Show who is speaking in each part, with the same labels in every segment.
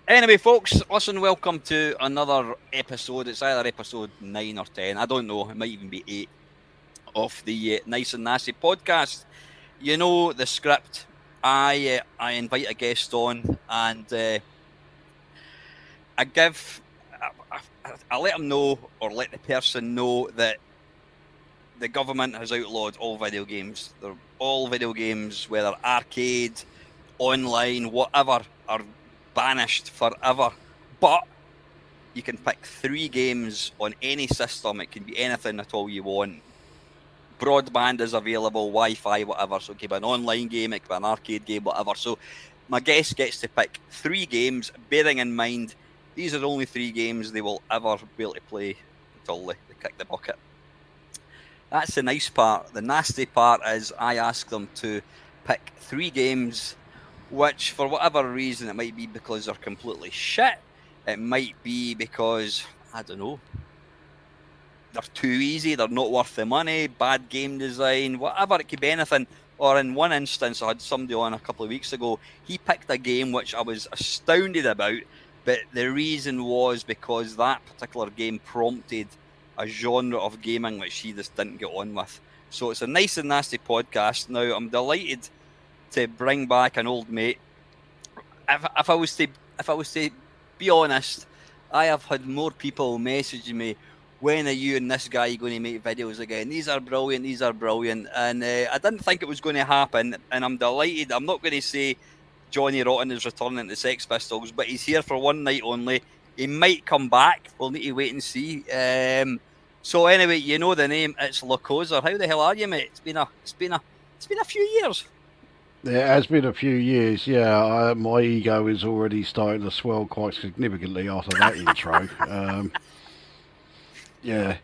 Speaker 1: Anyway, folks, listen, welcome to another episode. It's either episode 9 or 10. I don't know. It might even be 8 of the Nice and Nasty podcast. You know the script. I invite a guest on and I let them know, or let the person know, that the government has outlawed all video games. They're all video games, whether arcade, online, whatever, are banished forever. But you can pick 3 games on any system. It can be anything at all you want. Broadband is available, Wi-Fi, whatever. So it could be an online game, it could be an arcade game, whatever. So my guest gets to pick 3 games, bearing in mind these are only 3 games they will ever be able to play until they kick the bucket. That's the nice part. The nasty part is I ask them to pick 3 games which, for whatever reason, it might be because they're completely shit. It might be because, I don't know, they're too easy, they're not worth the money, bad game design, whatever. It could be anything. Or in one instance, I had somebody on a couple of weeks ago, he picked a game which I was astounded about, but the reason was because that particular game prompted a genre of gaming which he just didn't get on with. So it's a Nice and Nasty podcast. Now, I'm delighted to bring back an old mate. If I was to be honest, I have had more people messaging me, when are you and this guy going to make videos again? These are brilliant, and I didn't think it was going to happen, and I'm delighted. I'm not going to say Johnny Rotten is returning to Sex Pistols, but he's here for one night only. He might come back. We'll need to wait and see. So anyway, you know the name. It's Lukozer. How the hell are you, mate? It's been a few years.
Speaker 2: It has been a few years, yeah. My ego is already starting to swell quite significantly after that intro. Yeah.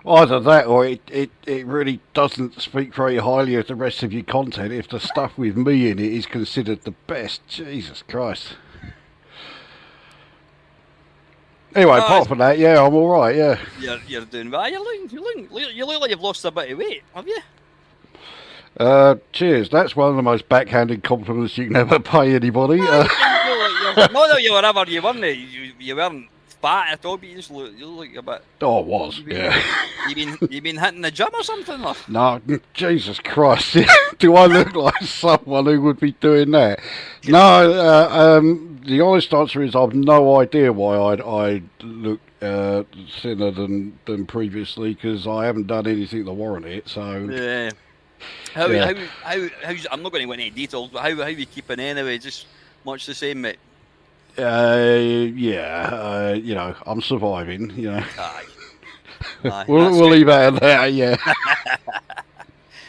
Speaker 2: Either that or it really doesn't speak very highly of the rest of your content if the stuff with me in it is considered the best. Jesus Christ. Anyway, apart from that, yeah, I'm alright, yeah.
Speaker 1: You're doing well. You look like you've lost a bit of weight, have you?
Speaker 2: Cheers. That's one of the most backhanded compliments you can ever pay anybody.
Speaker 1: Not that you were ever, you weren't fat at all, but you look like a bit.
Speaker 2: Oh, I was, yeah.
Speaker 1: You been hitting the gym or something? Or?
Speaker 2: No, Jesus Christ. Do I look like someone who would be doing that? No, the honest answer is I've no idea why I look thinner than previously, because I haven't done anything to warrant it, so...
Speaker 1: Yeah. How I'm not going to go into any details, but how you keeping anyway? Just much the same, mate.
Speaker 2: You know, I'm surviving. You know.
Speaker 1: Aye,
Speaker 2: we'll leave it at that. Yeah.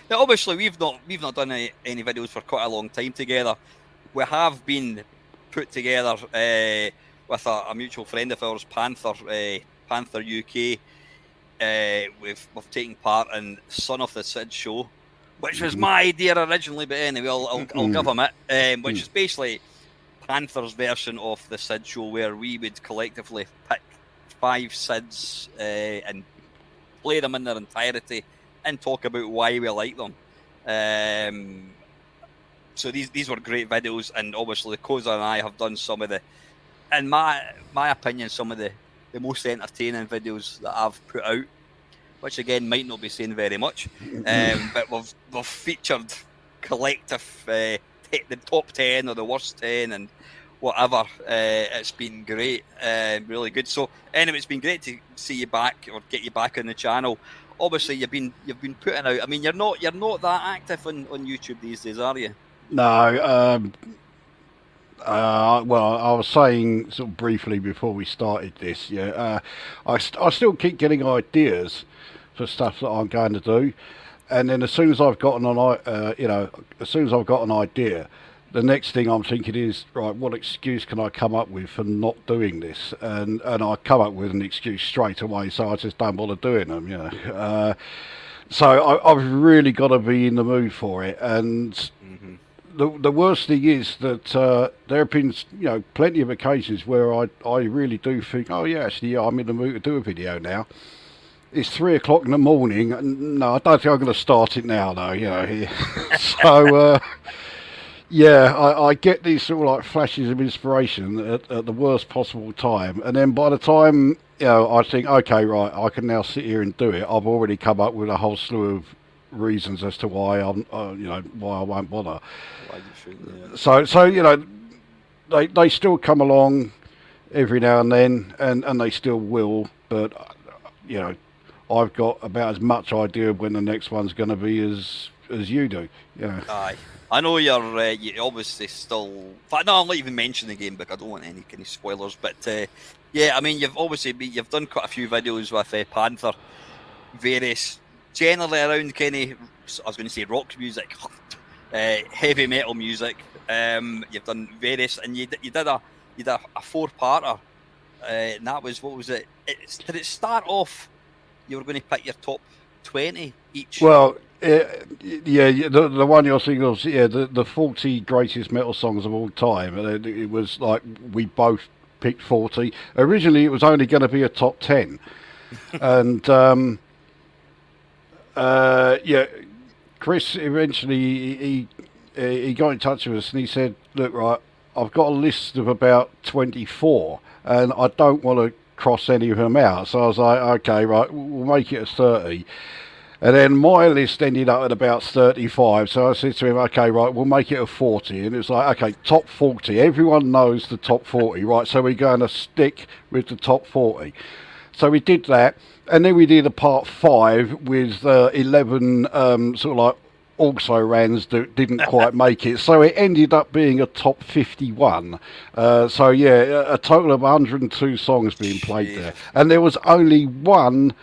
Speaker 1: Now, obviously, we've not done any videos for quite a long time together. We have been put together with a mutual friend of ours, Panther UK. We've taken part in Son of the Sid show, which was my idea originally, but anyway, I'll give him it. Which is basically Panther's version of the Sid show, where we would collectively pick 5 Sids and play them in their entirety and talk about why we like them. So these were great videos, and obviously Lukozer and I have done some of the, in my opinion, some of the most entertaining videos that I've put out, which again might not be saying very much, but we've featured collective the top 10 or the worst 10 and whatever. It's been great, really good. So anyway, it's been great to see you back, or get you back on the channel. Obviously, you've been putting out. I mean, you're not that active on YouTube these days, are you?
Speaker 2: No. Well, I was saying sort of briefly before we started this. Yeah, I still keep getting ideas for stuff that I'm going to do, and then as soon as I've got an idea, the next thing I'm thinking is, right, what excuse can I come up with for not doing this? And I come up with an excuse straight away, so I just don't bother doing them, you know. So I've really got to be in the mood for it. And the worst thing is that there have been, plenty of occasions where I really do think, oh yeah, actually, I'm in the mood to do a video now. It's 3 o'clock in the morning. No, I don't think I'm going to start it now, though, So... Yeah, I get these sort of like flashes of inspiration at the worst possible time, and then by the time I think, okay, right, I can now sit here and do it. I've already come up with a whole slew of reasons as to why why I won't bother.
Speaker 1: Why you shouldn't? Yeah.
Speaker 2: So they still come along every now and then, and they still will, but you know, I've got about as much idea of when the next one's going to be as you do. Yeah.
Speaker 1: Aye. I know you obviously still. But no, I'll not even mention the game because I don't want any kind of spoilers. But yeah, I mean, you've done quite a few videos with Panther, various generally around kind of, I was going to say rock music, heavy metal music. You've done various, and you did a 4-parter, and that was, what was it? Did it start off? You were going to pick your top 20 each.
Speaker 2: Well, yeah, the one you're thinking of, yeah, the 40 greatest metal songs of all time. It was like we both picked 40. Originally, it was only going to be a top 10, and yeah, Chris eventually he got in touch with us and he said, "Look, right, I've got a list of about 24, and I don't want to cross any of them out." So I was like, "Okay, right, we'll make it a 30." And then my list ended up at about 35. So I said to him, okay, right, we'll make it a 40. And it's like, okay, top 40. Everyone knows the top 40, right? So we're going to stick with the top 40. So we did that. And then we did a part 5 with 11 sort of like also rans that didn't quite make it. So it ended up being a top 51. So yeah, a total of 102 songs being played there. And there was only one,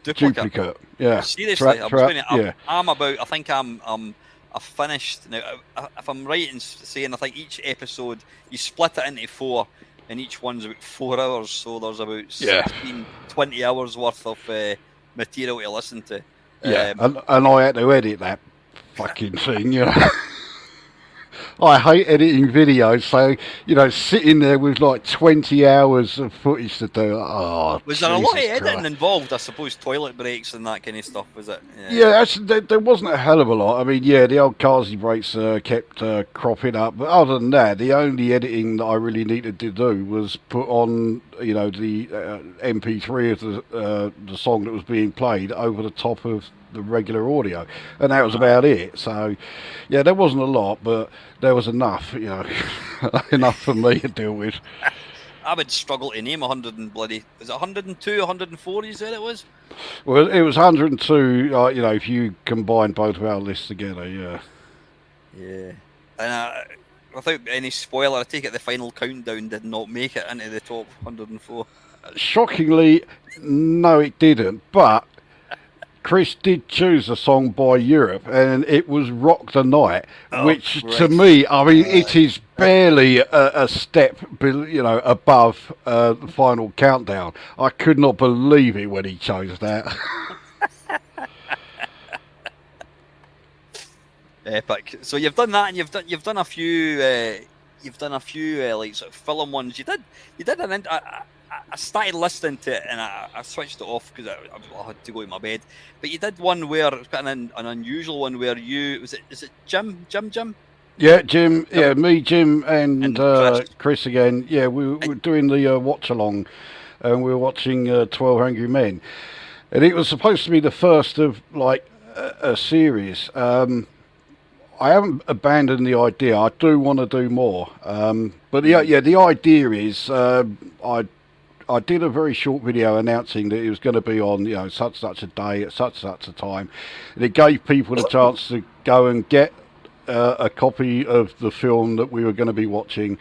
Speaker 2: duplicate. Yeah.
Speaker 1: Seriously,
Speaker 2: yeah.
Speaker 1: I'm about. I think I've finished now. If I'm right in saying, I think each episode you split it into 4, and each one's about 4 hours. So there's about 16, 20 hours worth of material to listen to.
Speaker 2: Yeah, and I had to edit that fucking thing. I hate editing videos, so sitting there with like 20 hours of footage to do. Oh,
Speaker 1: was there a lot of editing involved? I suppose toilet breaks and that kind of stuff. Was it?
Speaker 2: Yeah, actually, there wasn't a hell of a lot. I mean, yeah, the old Kazi breaks kept cropping up, but other than that, the only editing that I really needed to do was put on, the MP3 of the song that was being played over the top of the regular audio, and that was about it. So yeah, there wasn't a lot, but there was enough, enough for me to deal with.
Speaker 1: I would struggle to name 100 and bloody, is it 102, 104 you said it was?
Speaker 2: Well, it was 102, if you combine both of our lists together.
Speaker 1: Yeah. And without any spoiler, I take it the final countdown did not make it into the top 104.
Speaker 2: Shockingly, no it didn't, but Chris did choose a song by Europe, and it was Rock the Night, which to me, I mean, it is barely a step, above the final countdown. I could not believe it when he chose that.
Speaker 1: Epic. So you've done that, and you've done a few like sort of film ones. You did I started listening to it and I switched it off because I had to go to my bed. But you did one where it was kind of an unusual one where is it Jim?
Speaker 2: Yeah, Jim. Yeah, me, Jim, and Chris again. Yeah, we were doing the watch along, and we were watching 12 Angry Men, and it was supposed to be the first of like a series. I haven't abandoned the idea. I do want to do more, but the idea is I did a very short video announcing that it was going to be on, such a day at such a time, and it gave people the chance to go and get a copy of the film that we were going to be watching.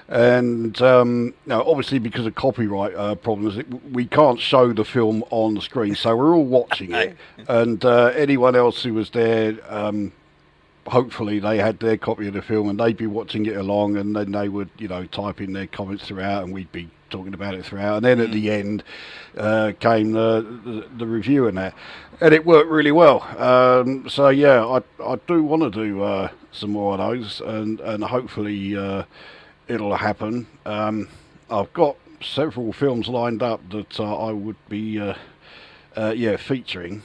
Speaker 2: And obviously because of copyright problems, we can't show the film on the screen, so we're all watching it. And anyone else who was there, hopefully they had their copy of the film and they'd be watching it along, and then they would, type in their comments throughout, and we'd be talking about it throughout. And then at the end came the review and that, and it worked really well. So yeah, I do want to do some more of those, and hopefully it'll happen. I've got several films lined up that I would be featuring.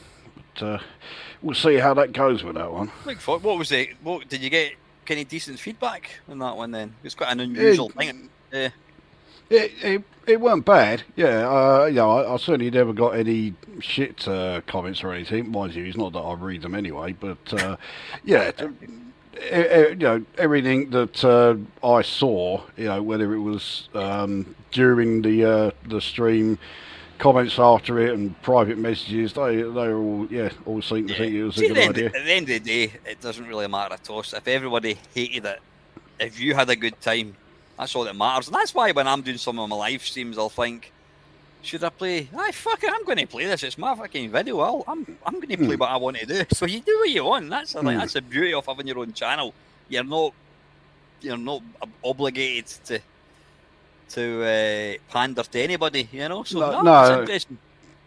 Speaker 2: we'll see how that goes with that one.
Speaker 1: What was it? What did you get? Any decent feedback on that one? Then it's quite an unusual thing. Yeah.
Speaker 2: It weren't bad, yeah. I certainly never got any shit comments or anything. Mind you, it's not that I read them anyway, but yeah, everything that I saw, whether it was during the stream, comments after it, and private messages, they all seem to think it was a good idea.
Speaker 1: At the end of the day, it doesn't really matter at all. If everybody hated it, if you had a good time, that's all that matters. And that's why when I'm doing some of my live streams, I'll think, should I play? Fuck it, I'm going to play this. It's my fucking video. I'm going to play what I want to do. So you do what you want. That's the beauty of having your own channel. You're not obligated to pander to anybody. So it's interesting.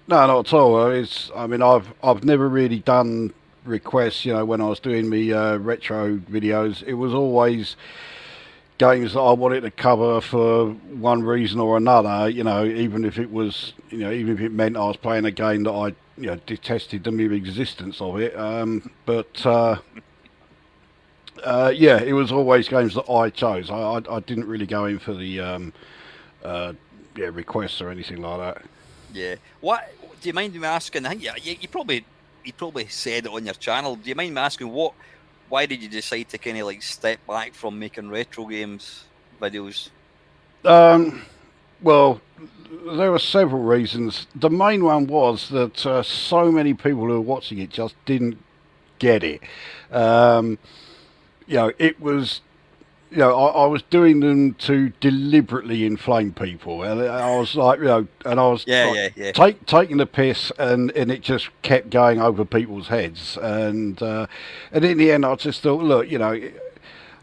Speaker 2: No, not at all. I've never really done requests. When I was doing my retro videos, it was always games that I wanted to cover for one reason or another, even if it was, even if it meant I was playing a game that I, detested the mere existence of it. It was always games that I chose. I didn't really go in for the requests or anything like that.
Speaker 1: Yeah. What do you mind me asking? I think you probably said it on your channel. Do you mind me asking why did you decide to kind of step back from making retro games videos?
Speaker 2: Well, there were several reasons. The main one was that so many people who were watching it just didn't get it. It was, I was doing them to deliberately inflame people, and I was like, taking the piss, and it just kept going over people's heads, and in the end, I just thought, look,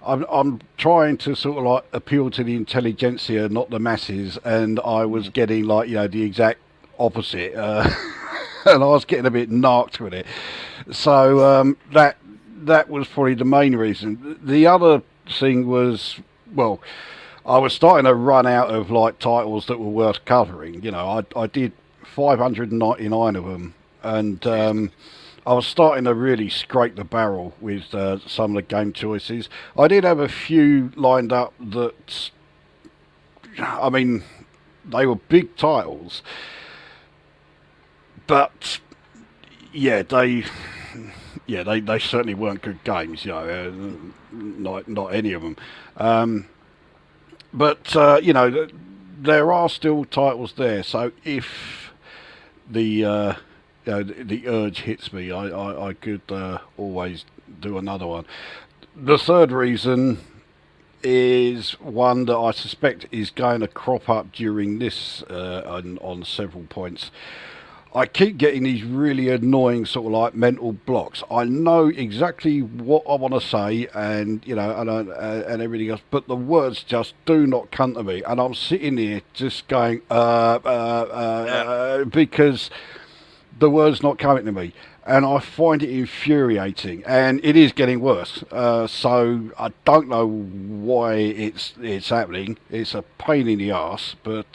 Speaker 2: I'm trying to sort of appeal to the intelligentsia, not the masses, and I was getting the exact opposite, and I was getting a bit narked with it. So that was probably the main reason. The other thing was, well, I was starting to run out of titles that were worth covering. I did 599 of them, and I was starting to really scrape the barrel with some of the game choices. I did have a few lined up that, they were big titles, but they certainly weren't good games, not any of them. There are still titles there. So if the urge hits me, I could always do another one. The third reason is one that I suspect is going to crop up during this on several points. I keep getting these really annoying sort of mental blocks. I know exactly what I want to say, and and everything else, but the words just do not come to me, and I'm sitting here just going because the words not coming to me, and I find it infuriating, and it is getting worse. So I don't know why it's happening. It's a pain in the arse, but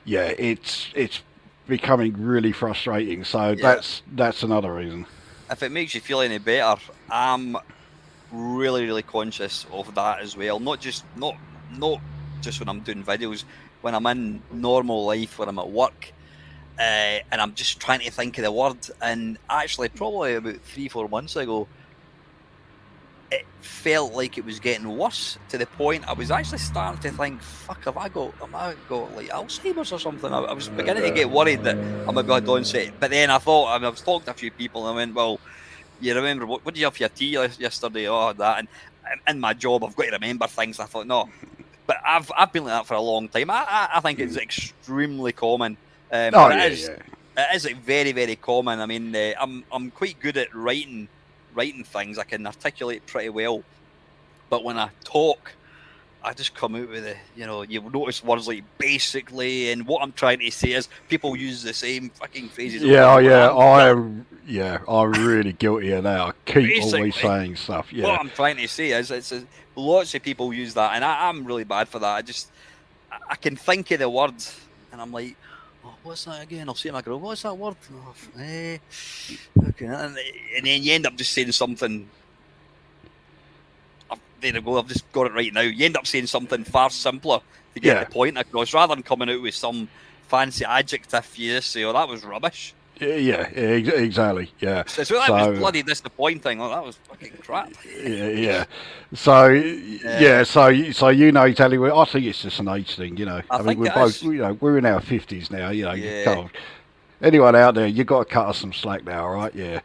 Speaker 2: it's becoming really frustrating. So that's another reason.
Speaker 1: If it makes you feel any better, I'm really, really conscious of that as well. Not just when I'm doing videos, when I'm in normal life, when I'm at work, and I'm just trying to think of the word. And actually, probably about 3-4 months ago, it felt like it was getting worse, to the point I was actually starting to think, fuck, have I got Alzheimer's or something? I was beginning to get worried that I might be had onset. But then I thought, I was talking to a few people, and I went, well, you remember, what did you have for your tea yesterday? Oh, that. And in my job, I've got to remember things. I thought, no. But I've been like that for a long time. I think it's extremely common. It is very, very common. I'm quite good at writing things. I can articulate pretty well, but when I talk, I just come out with you'll notice words like basically, and what I'm trying to say is people use the same fucking phrases.
Speaker 2: I'm really guilty of that. I keep always saying stuff. Yeah.
Speaker 1: What I'm trying to say is lots of people use that, and I'm really bad for that. I can think of the words, and I'm like, oh, what's that again? I'll say to my girl, what's that word? Oh, okay. And then you end up just saying something. There we go, I've just got it right now. You end up saying something far simpler to get the point across, rather than coming out with some fancy adjective. You just say, oh, that was rubbish.
Speaker 2: Yeah, exactly. Yeah.
Speaker 1: So that was bloody disappointing. Oh, that was fucking crap.
Speaker 2: Yeah. So so you know exactly. I think it's just an age thing. You know. I mean, we're both. You know, we're in our 50s now. You know. You can't, anyone out there, you got to cut us some slack now, all right? Yeah.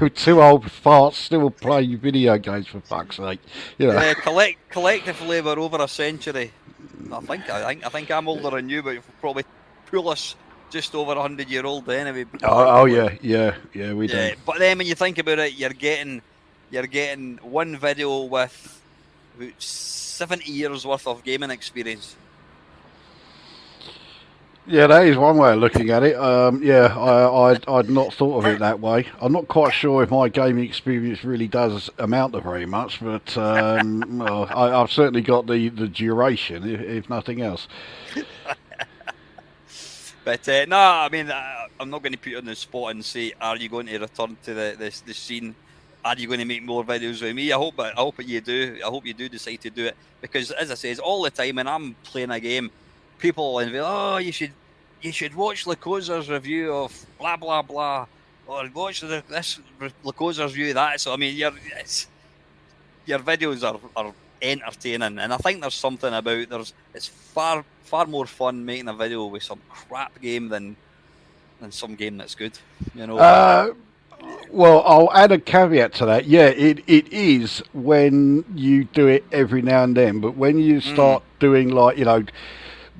Speaker 2: We're two old farts still playing video games, for fuck's sake. You know.
Speaker 1: Yeah, collectively we're over a century. I think I'm older than you, but probably pull us just over 100-year-old anyway.
Speaker 2: Oh yeah, we do.
Speaker 1: But then when you think about it, you're getting one video with about 70 years worth of gaming experience.
Speaker 2: Yeah, that is one way of looking at it. I'd not thought of it that way. I'm not quite sure if my gaming experience really does amount to very much, but well, I've certainly got the duration, if nothing else.
Speaker 1: But no, I mean, I'm not going to put you on the spot and say, are you going to return to the scene? Are you going to make more videos with me? I hope you do. I hope you do decide to do it, because, as I say, all the time when I'm playing a game, people will be, oh, you should watch Lukozer's review of blah blah blah, or watch this Lukozer's review of that. So I mean, your videos are entertaining, and I think there's something about it's far more fun making a video with some crap game than some game that's good. You know.
Speaker 2: Well, I'll add a caveat to that. Yeah, it is when you do it every now and then, but when you start doing, like, you know,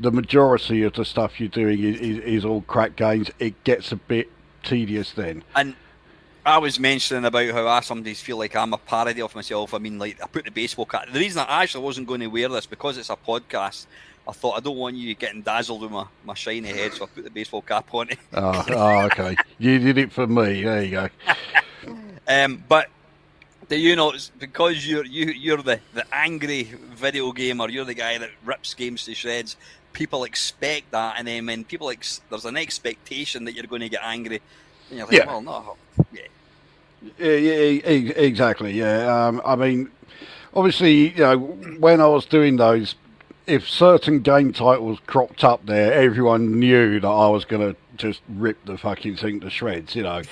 Speaker 2: the majority of the stuff you're doing is all crap games, it gets a bit tedious then.
Speaker 1: And I was mentioning about how I sometimes feel like I'm a parody of myself. I mean, like, I put the baseball cap. The reason I actually wasn't going to wear this, because it's a podcast, I thought, I don't want you getting dazzled with my shiny head, so I put the baseball cap on it.
Speaker 2: Oh, okay. You did it for me. There you go.
Speaker 1: But do you know, because you're the angry video gamer, you're the guy that rips games to shreds. People expect that, and then when there's an expectation that you're going to get angry, and you're like, well, no,
Speaker 2: yeah, exactly. Yeah, I mean, obviously, you know, when I was doing those, if certain game titles cropped up there, everyone knew that I was going to just rip the fucking thing to shreds. You know.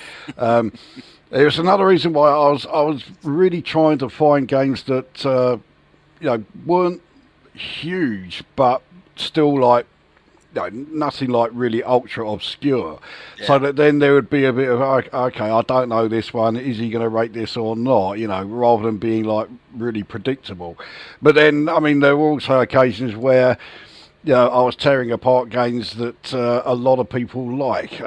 Speaker 2: It was another reason why I was really trying to find games that you know, weren't huge, but still, like, you know, nothing like really ultra obscure. Yeah. So that then there would be a bit of, okay, I don't know this one. Is he going to rate this or not? You know, rather than being like really predictable. But then, I mean, there were also occasions where, you know, I was tearing apart games that a lot of people like.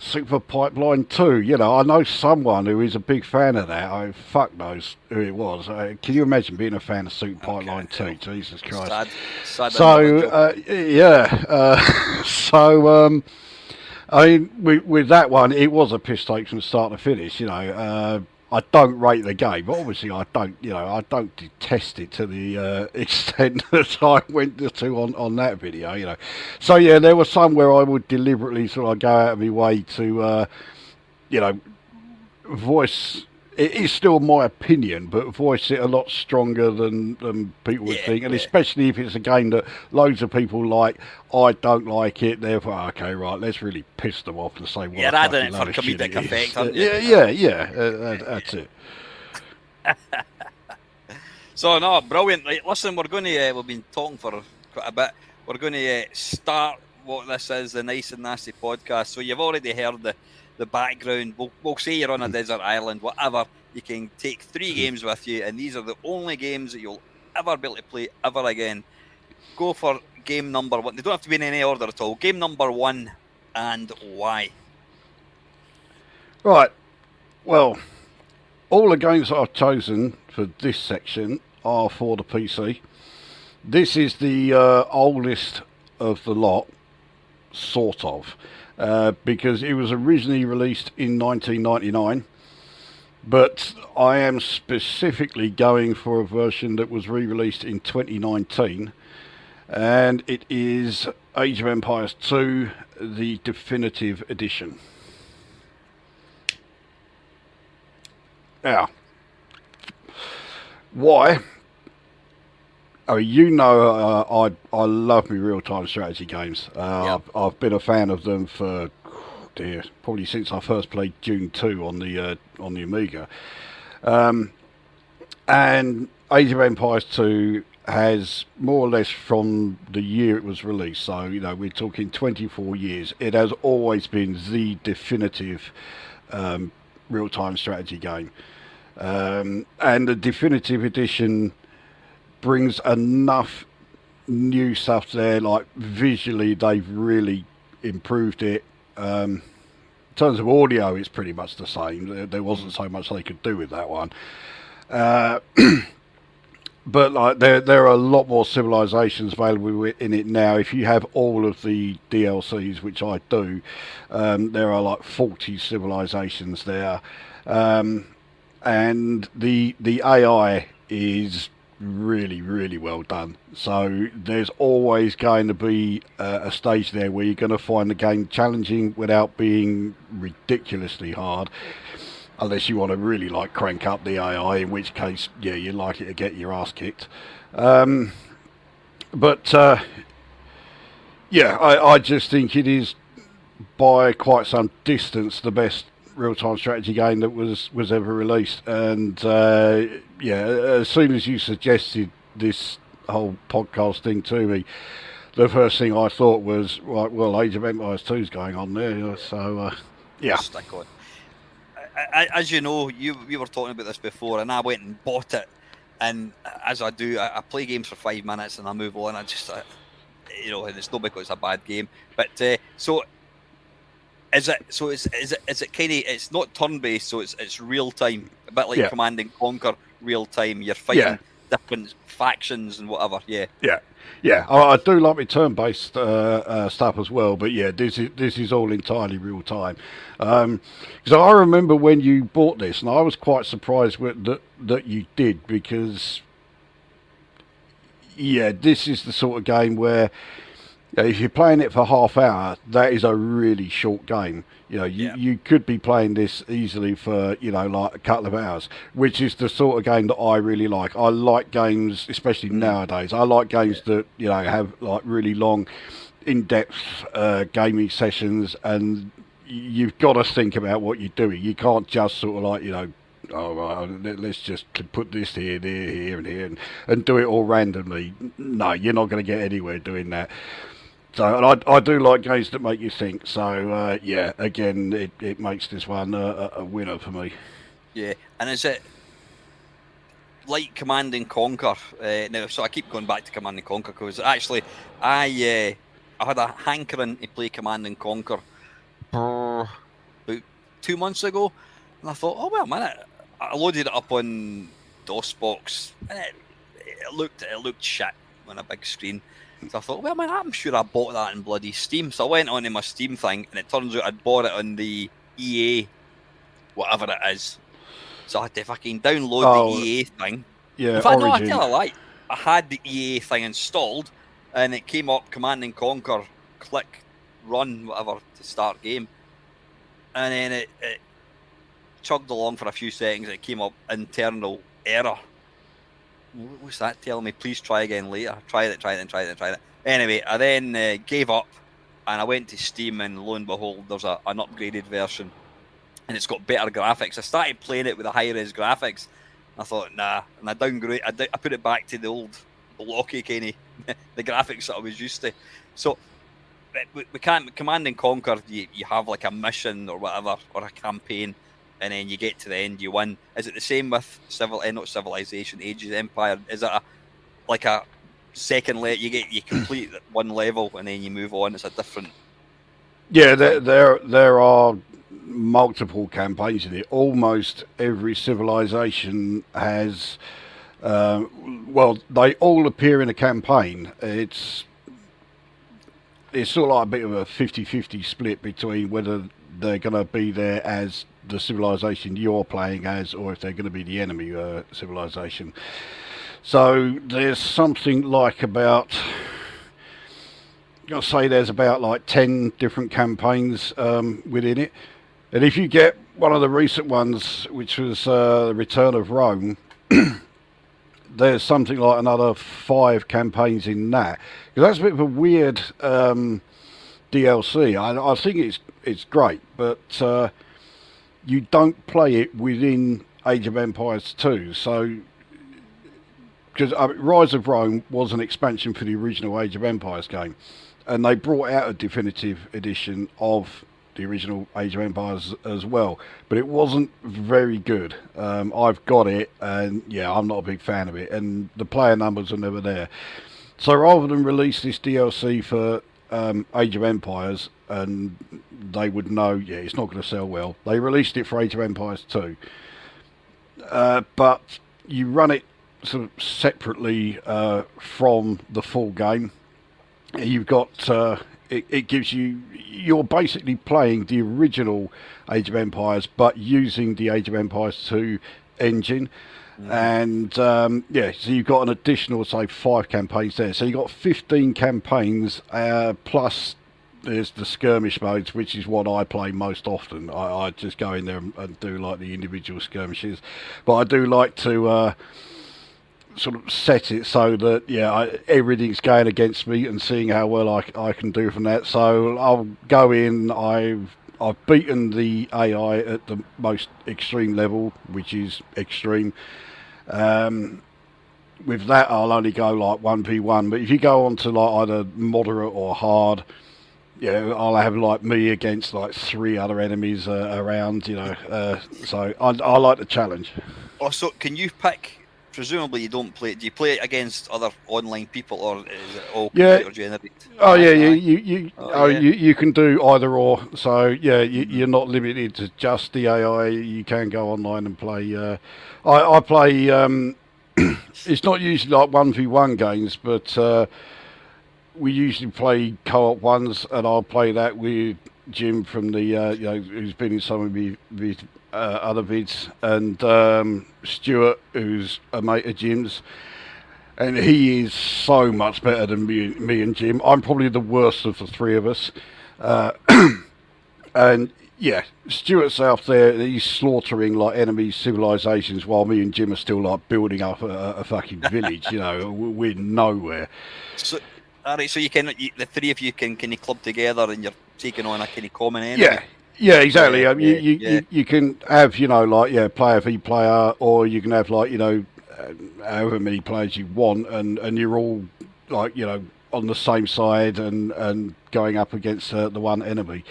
Speaker 2: Super Pipeline 2, you know, I know someone who is a big fan of that. Fuck knows who it was. Can you imagine being a fan of Super Pipeline 2? Jesus Christ. Sad so, so, I mean, with that one, it was a piss take from start to finish, you know. I don't rate the game, but obviously I don't detest it to the extent that I went to on that video, you know. So yeah, there was some where I would deliberately sort of go out of my way to, you know, voice. It is still my opinion, but voice it a lot stronger than people would think, and especially if it's a game that loads of people like. I don't like it, therefore, okay, right, let's really piss them off and say, what a fucking
Speaker 1: it for comedic effect, aren't you?
Speaker 2: Yeah, that's it.
Speaker 1: So, no, brilliant. Right, listen, we've been talking for quite a bit. We're going to start what this is, the Nice and Nasty podcast. So you've already heard the background. We'll say you're on a desert island, whatever. You can take 3 games with you, and these are the only games that you'll ever be able to play ever again. Go for game number 1. They don't have to be in any order at all. Game number 1, and why?
Speaker 2: Right. Well, all the games that I've chosen for this section are for the PC. This is the oldest of the lot, sort of. Because it was originally released in 1999, but I am specifically going for a version that was re-released in 2019, and it is Age of Empires 2, the definitive edition. Now, why? Oh, I love me real-time strategy games. I've been a fan of them for probably since I first played Dune 2 on the Amiga. And Age of Empires 2 has more or less from the year it was released, so we're talking 24 years. It has always been the definitive real-time strategy game, and the definitive edition brings enough new stuff there. Like visually, they've really improved it. In terms of audio, it's pretty much the same. There wasn't so much they could do with that one. But like there are a lot more civilizations available in it now. If you have all of the DLCs, which I do, there are like 40 civilizations there, and the AI is really, really well done. So there's always going to be a stage there where you're going to find the game challenging without being ridiculously hard. Unless you want to really like crank up the AI, in which case, yeah, you're likely to get your ass kicked. I just think it is by quite some distance the best real-time strategy game that was ever released. And as soon as you suggested this whole podcast thing to me, the first thing I thought was, right, well, Age of Empires 2 is going on there, so yeah.
Speaker 1: Stick on. As you know, we were talking about this before, and I went and bought it. And as I do, I play games for 5 minutes and I move on. And it's not because it's a bad game. But so is it kind of, it's not turn based, so it's real time, a bit like Command and Conquer real time. You're fighting different factions and whatever. Yeah,
Speaker 2: I do like my turn-based stuff as well, but yeah, this is all entirely real time. Because I remember when you bought this, and I was quite surprised that you did, because this is the sort of game where if you're playing it for half hour, that is a really short game. You could be playing this easily for, like a couple of hours, which is the sort of game that I really like. I like games, especially nowadays. I like games that, have like really long, in-depth gaming sessions, and you've got to think about what you're doing. You can't just sort of like, let's just put this here, and here, and do it all randomly. No, you're not going to get anywhere doing that. So, and I do like games that make you think. So, again, it makes this one a winner for me.
Speaker 1: Yeah, and is it like Command and Conquer? Now, so I keep going back to Command and Conquer because actually, I had a hankering to play Command and Conquer about 2 months ago, and I thought, oh well, man, I loaded it up on DOSBox, and it looked shit on a big screen. So I thought, well, man, I'm sure I bought that in bloody Steam. So I went onto my Steam thing, and it turns out I'd bought it on the EA, whatever it is. So I had to fucking download the EA thing.
Speaker 2: Yeah,
Speaker 1: in fact,
Speaker 2: Origin.
Speaker 1: No, I tell a lie. I had the EA thing installed, and it came up Command and Conquer, click, run, whatever, to start game. And then it chugged along for a few seconds, and it came up internal error. What's that telling me? Please try again later. Try it. Anyway, I then gave up, and I went to Steam, and lo and behold, there's an upgraded version, and it's got better graphics. I started playing it with the high-res graphics. I thought, nah, and I downgrade. I put it back to the old blocky kind of the graphics that I was used to. So we can't Command and Conquer. You have like a mission or whatever, or a campaign. And then you get to the end, you win. Is it the same with not Civilization, Age of Empire? Is it like a second level? You complete one level and then you move on. It's a different.
Speaker 2: Yeah, there are multiple campaigns in it. Almost every civilization has. They all appear in a campaign. It's sort of like a bit of a 50-50 split between whether they're going to be there as the civilization you're playing as, or if they're going to be the enemy civilization. So there's something like about going to say there's about like 10 different campaigns within it. And if you get one of the recent ones, which was The Return of Rome, there's something like another 5 campaigns in that. Because that's a bit of a weird DLC. I think it's great, but you don't play it within Age of Empires 2. So, because Rise of Rome was an expansion for the original Age of Empires game, and they brought out a definitive edition of the original Age of Empires as well, but it wasn't very good. I've got it, and yeah, I'm not a big fan of it, and the player numbers are never there. So rather than release this DLC for Age of Empires, and they would know, yeah, it's not going to sell well, they released it for Age of Empires 2. But you run it sort of separately from the full game. You've got it gives you're basically playing the original Age of Empires, but using the Age of Empires 2 engine. And so you've got an additional, say, 5 campaigns there. So you've got 15 campaigns plus there's the skirmish modes, which is what I play most often. I just go in there and do like the individual skirmishes, but I do like to sort of set it so that everything's going against me and seeing how well I can do from that. So I'll go in. I've beaten the AI at the most extreme level, which is extreme. With that, I'll only go like 1v1. But if you go on to like either moderate or hard, I'll have like me against like 3 other enemies around. So I like the challenge.
Speaker 1: Also, can you pick? Presumably, you don't play. Do you play it against other online people, or is it all computer generated?
Speaker 2: Oh yeah, you can do either or. So you're not limited to just the AI. You can go online and play. I play. It's not usually like 1v1 games, but we usually play co-op ones, and I'll play that with Jim from the who's been in some of the other vids, and Stuart, who's a mate of Jim's, and he is so much better than me and Jim. I'm probably the worst of the 3 of us, and Stuart's out there, he's slaughtering like enemy civilizations while me and Jim are still like building up a fucking village. We're nowhere.
Speaker 1: So, all right, so the 3 of you can you club together and you're taking on a kind of common enemy.
Speaker 2: Yeah, exactly. You can have, player v player, or you can have like, however many players you want, and you're all like, on the same side and going up against the one enemy.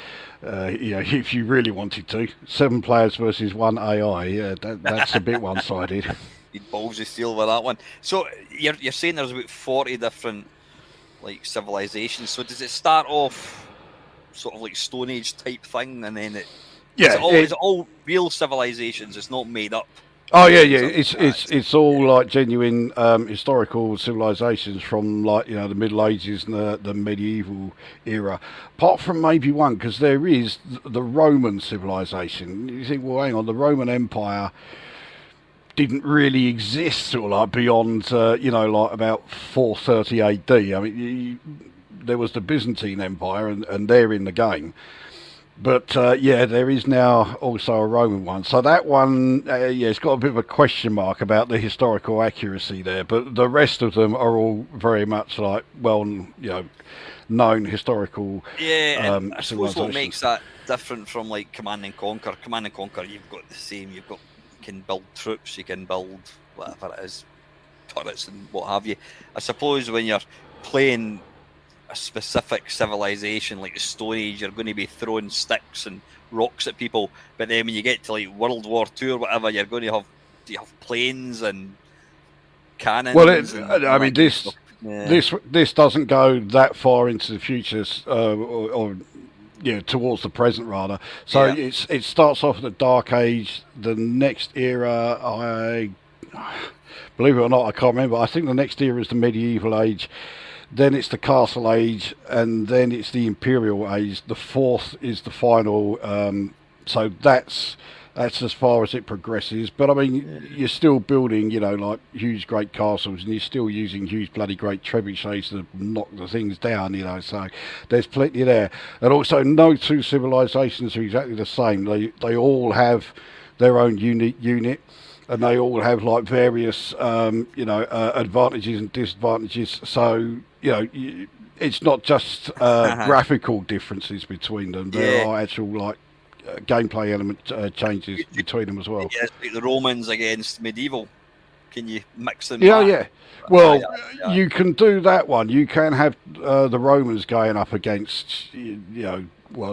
Speaker 2: If you really wanted to, 7 players versus 1 AI, that's a bit one-sided.
Speaker 1: You'd balls of steel with that one. So you're saying there's about 40 different like civilizations. So does it start off sort of like Stone Age type thing, and then is it all real civilizations? It's not made up.
Speaker 2: Oh yeah. It's all like genuine historical civilizations from like the Middle Ages and the medieval era. Apart from maybe one, because there is the Roman civilization. You think, well, hang on, the Roman Empire didn't really exist sort of like beyond like about 430 AD. I mean, there was the Byzantine Empire, and they're in the game. But there is now also a Roman one. So that one, it's got a bit of a question mark about the historical accuracy there. But the rest of them are all very much like known historical.
Speaker 1: Yeah, and I suppose what makes that different from like Command and Conquer. Command and Conquer, you've got the same. You can build troops, you can build whatever it is, turrets and what have you. I suppose when you're playing a specific civilization like the Stone Age, you're going to be throwing sticks and rocks at people. But then when you get to like World War II or whatever, you're going to have planes and cannons.
Speaker 2: Well, this doesn't go that far into the future, or towards the present rather. So it starts off at the Dark Age. The next era, I believe it or not, I can't remember. I think the next era is the Medieval Age. Then it's the Castle Age, and then it's the Imperial Age. The 4th is the final. So that's That's as far as it progresses. But I mean, you're still building, like huge great castles, and you're still using huge bloody great trebuchets to knock the things down, So there's plenty there. And also, no two civilizations are exactly the same. They all have their own unique unit, and they all have like various, advantages and disadvantages. So it's not just graphical differences between them. There are actual like gameplay element changes between them as well.
Speaker 1: Yeah, it's like the Romans against medieval. Can you mix them?
Speaker 2: Yeah. Well, you can do that one. You can have the Romans going up against,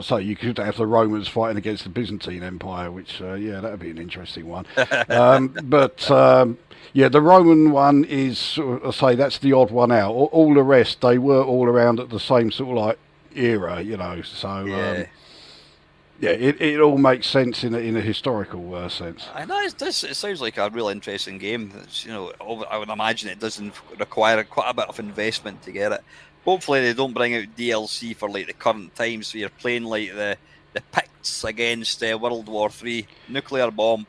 Speaker 2: so you could have the Romans fighting against the Byzantine Empire, which, that'd be an interesting one. The Roman one is, I say, that's the odd one out. All the rest, they were all around at the same sort of like era, so... it all makes sense in a historical sense.
Speaker 1: I know it sounds like a real interesting game. It's, I would imagine it doesn't require quite a bit of investment to get it. Hopefully they don't bring out DLC for like the current time, so you're playing like the Picts against World War III, nuclear bomb.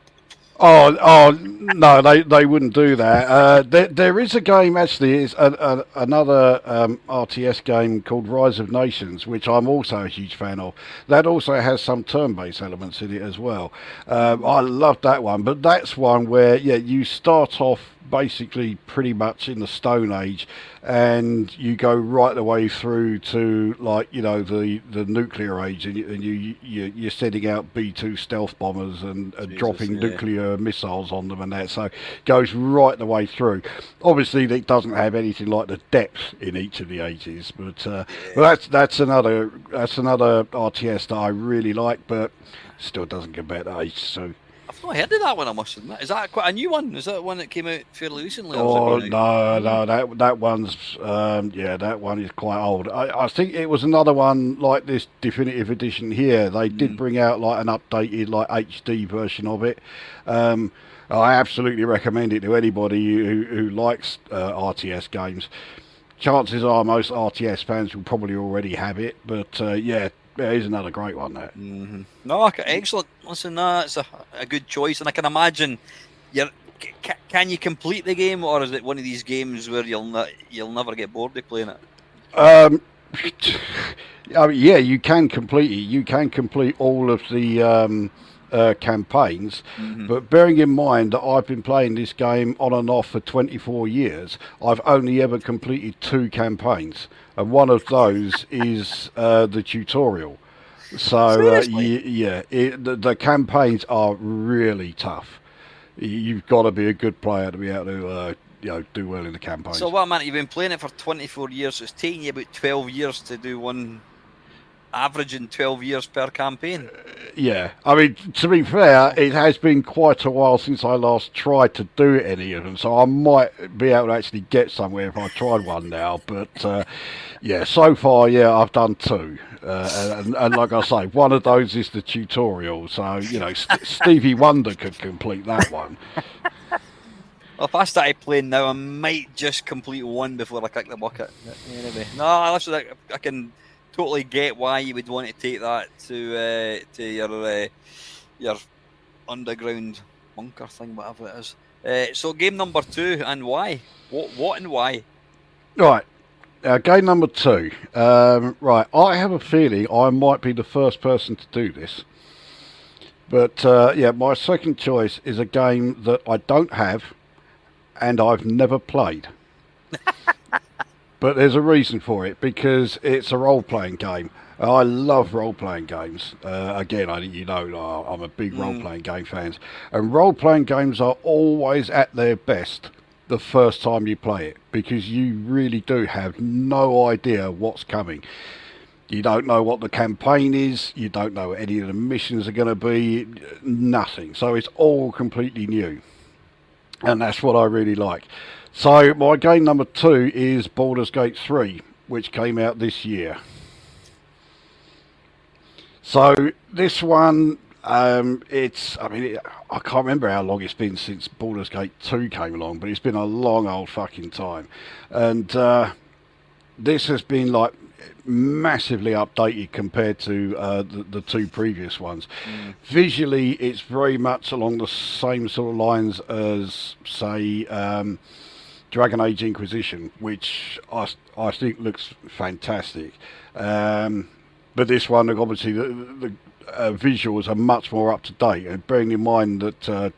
Speaker 2: Oh no, they wouldn't do that. There is a game actually. It's another RTS game called Rise of Nations, which I'm also a huge fan of. That also has some turn-based elements in it as well. I love that one, but that's one where you start off basically pretty much in the Stone Age, and you go right the way through to the nuclear age, and you're sending out B-2 stealth bombers and dropping nuclear missiles on them and that, so it goes right the way through. Obviously it doesn't have anything like the depth in each of the ages, but that's another RTS that I really like, but still doesn't compare to Age 2.
Speaker 1: I've not heard of that one, I must admit. Is that quite a new one? Is that one that came out fairly recently?
Speaker 2: No, that one's that one is quite old. I think it was another one like this definitive edition here. They did bring out like an updated like HD version of it. I absolutely recommend it to anybody who likes RTS games. Chances are most RTS fans will probably already have it, but it is another great one, that.
Speaker 1: Mm-hmm. No, excellent. Listen, it's a good choice, and I can imagine can you complete the game, or is it one of these games where you'll never get bored of playing it?
Speaker 2: I mean, you can complete it. You can complete all of the campaigns, but bearing in mind that I've been playing this game on and off for 24 years, I've only ever completed 2 campaigns, and one of those is the tutorial. So the campaigns are really tough. You've got to be a good player to be able to do well in the campaign.
Speaker 1: So what, man, you've been playing it for 24 years, so it's taking you about 12 years to do one, averaging 12 years per campaign.
Speaker 2: I mean, to be fair, it has been quite a while since I last tried to do any of them, so I might be able to actually get somewhere if I tried one now, but so far, I've done 2, and like I say, one of those is the tutorial, so Stevie Wonder could complete that one.
Speaker 1: Well, if I started playing now, I might just complete one before I kick the bucket. Anyway, no, listen, I can totally get why you would want to take that to your underground bunker thing, whatever it is. So game number 2, and why? What and why?
Speaker 2: Right. Game number 2. Right. I have a feeling I might be the first person to do this. But my second choice is a game that I don't have and I've never played. But there's a reason for it, because it's a role-playing game. I love role-playing games. Again, I'm a big role-playing game fan. And role-playing games are always at their best the first time you play it, because you really do have no idea what's coming. You don't know what the campaign is. You don't know what any of the missions are going to be. Nothing. So it's all completely new. And that's what I really like. So my game number 2 is Baldur's Gate 3, which came out this year. So this one, I can't remember how long it's been since Baldur's Gate 2 came along, but it's been a long old fucking time. And this has been like, massively updated compared to the two previous ones. Visually, it's very much along the same sort of lines as, say, Dragon Age Inquisition, which I think looks fantastic. But this one, obviously, the visuals are much more up to date. And bearing in mind that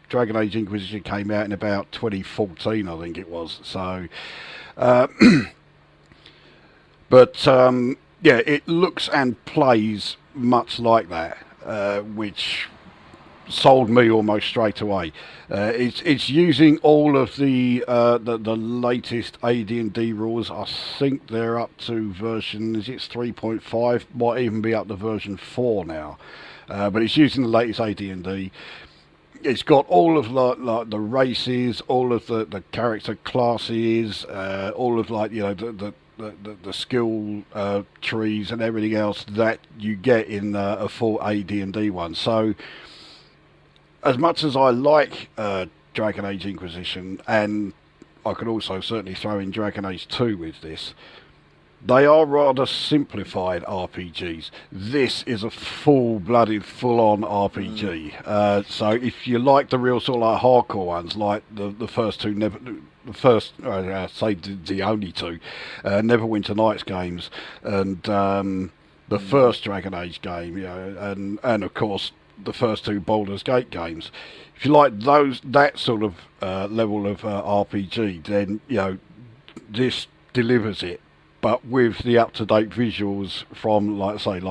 Speaker 2: Dragon Age Inquisition came out in about 2014, I think it was. So, but yeah, it looks and plays much like that, which sold me almost straight away. It's using all of the latest AD&D rules. I think they're up to version, is it 3.5? Might even be up to version 4 now. But it's using the latest AD&D. It's got all of like the races, all of the character classes, all of the skill trees and everything else that you get in a full AD&D one. So, as much as I like Dragon Age Inquisition, and I could also certainly throw in Dragon Age 2 with this, they are rather simplified RPGs. This is a full-blooded, full-on RPG. So if you like the real sort of like hardcore ones, like the first two, say the only two, Neverwinter Nights games, and the first Dragon Age game, and of course the first two Baldur's Gate games. If you like that sort of level of RPG, then this delivers it, but with the up-to-date visuals from,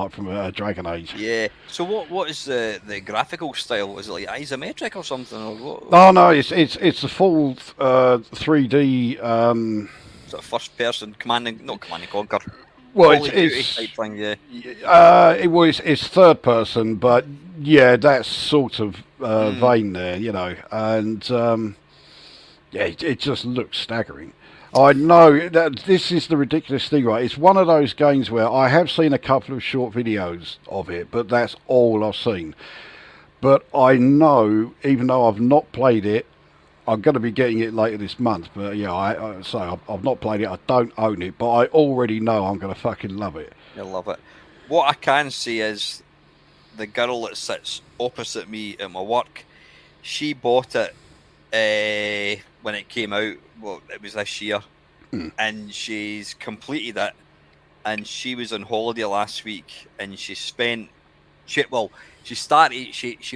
Speaker 2: from Dragon Age.
Speaker 1: Yeah. So what is the graphical style? Is it like isometric or something? Or what?
Speaker 2: Oh no, it's a full 3D
Speaker 1: sort of first-person not command and conquer.
Speaker 2: Well,
Speaker 1: it's type thing, yeah.
Speaker 2: It's third person, but yeah, that's sort of vein there, and yeah, it just looks staggering. I know that this is the ridiculous thing, right? It's one of those games where I have seen a couple of short videos of it, but that's all I've seen. But I know, even though I've not played it, I'm going to be getting it later this month. But yeah, I've not played it. I don't own it, but I already know I'm going to fucking love it.
Speaker 1: I love it. What I can say is, the girl that sits opposite me at my work, she bought it when it came out. Well, it was this year, and she's completed it. And she was on holiday last week, and she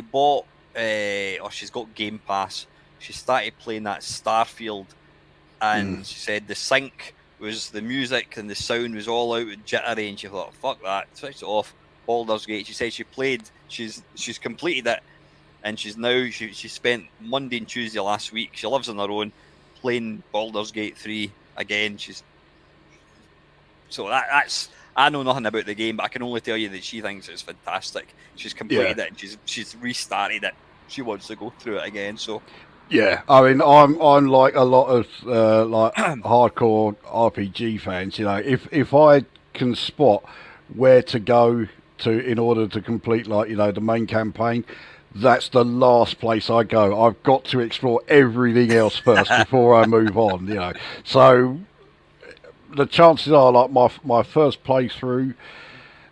Speaker 1: bought, or she's got Game Pass. She started playing that Starfield, and she said the sync was, the music and the sound was all out and jittery, and she thought, fuck that, switched it off. Baldur's Gate. She said she's completed it, and she spent Monday and Tuesday last week. She lives on her own, playing Baldur's Gate 3 again. That's, I know nothing about the game, but I can only tell you that she thinks it's fantastic. She's completed it, and she's restarted it. She wants to go through it again. So
Speaker 2: yeah, I mean, I'm like a lot of hardcore RPG fans. If I can spot where to go to in order to complete the main campaign, that's the last place I go. I've got to explore everything else first before I move on. So the chances are, like my first playthrough,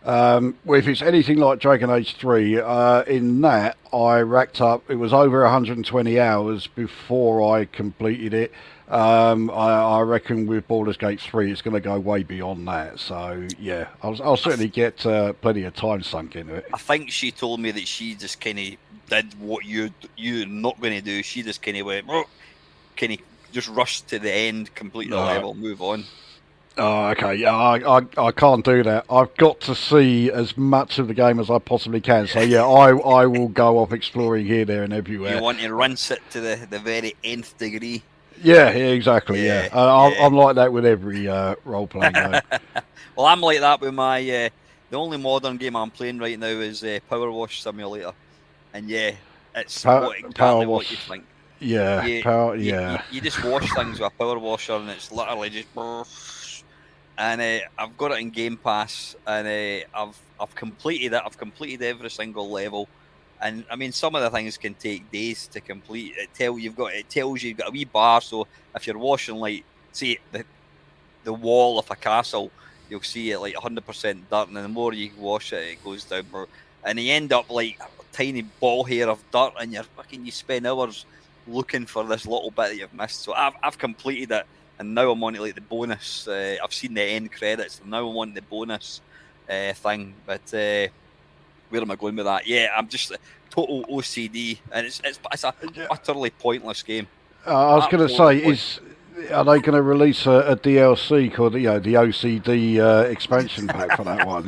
Speaker 2: if it's anything like Dragon Age 3, in that I racked up, it was over 120 hours before I completed it. I reckon with Baldur's Gate 3 it's going to go way beyond that. So yeah, I'll certainly get plenty of time sunk into it.
Speaker 1: I think she told me that she just kind of did what you're not going to do. She just kind of went, kind of just rushed to the end, complete the level, move on.
Speaker 2: Oh, okay. Yeah, I can't do that. I've got to see as much of the game as I possibly can. So yeah, I will go off exploring here, there, and everywhere.
Speaker 1: You want to rinse it to the very nth degree.
Speaker 2: Yeah, exactly. Yeah, I'm like that with every role-playing game.
Speaker 1: Well, I'm like that with my the only modern game I'm playing right now is Power Wash Simulator, and yeah, it's exactly what you think.
Speaker 2: Yeah,
Speaker 1: you just wash things with a power washer, and it's literally just. And I've got it in Game Pass, and I've completed it. I've completed every single level, and I mean, some of the things can take days to complete. It tells you you've got a wee bar, so if you're washing, like, say, the wall of a castle, you'll see it like 100% dirt, and the more you wash it, it goes down. And you end up like a tiny ball hair of dirt, and you spend hours looking for this little bit that you've missed. So I've completed it, and now I'm on to like the bonus. I've seen the end credits, and now I'm on the bonus thing. But where am I going with that? Yeah, I'm just total OCD, and it's a utterly pointless game.
Speaker 2: I was going to say, are they going to release a DLC called the OCD expansion pack for that one?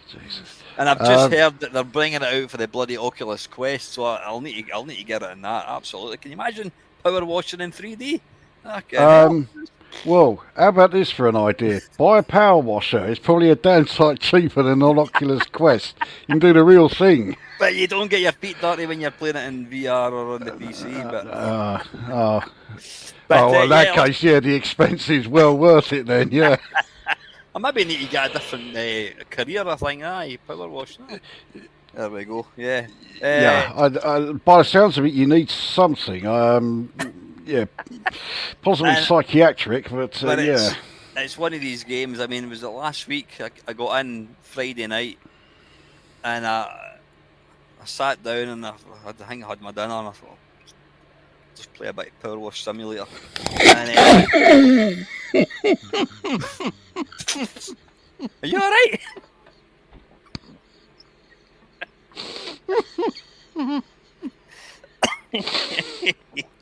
Speaker 2: Jesus.
Speaker 1: And I've just heard that they're bringing it out for the bloody Oculus Quest, so I'll need to get it in that. Absolutely. Can you imagine power washing in 3D? Okay,
Speaker 2: well, how about this for an idea? Buy a power washer. It's probably a damn sight cheaper than an Oculus Quest. You can do the real thing.
Speaker 1: But you don't get your feet dirty when you're playing it in VR or on the PC.
Speaker 2: Well, in that case, the expense is well worth it then, yeah.
Speaker 1: I maybe need to get a different career, I think. Power wash. There we go, yeah.
Speaker 2: By the sounds of it, you need something. Possibly psychiatric, but yeah.
Speaker 1: It's one of these games. I mean, was it last week? I got in Friday night, and I sat down, and I think I had my dinner, and I thought, just play a bit of Power Wash Simulator. And, are you alright?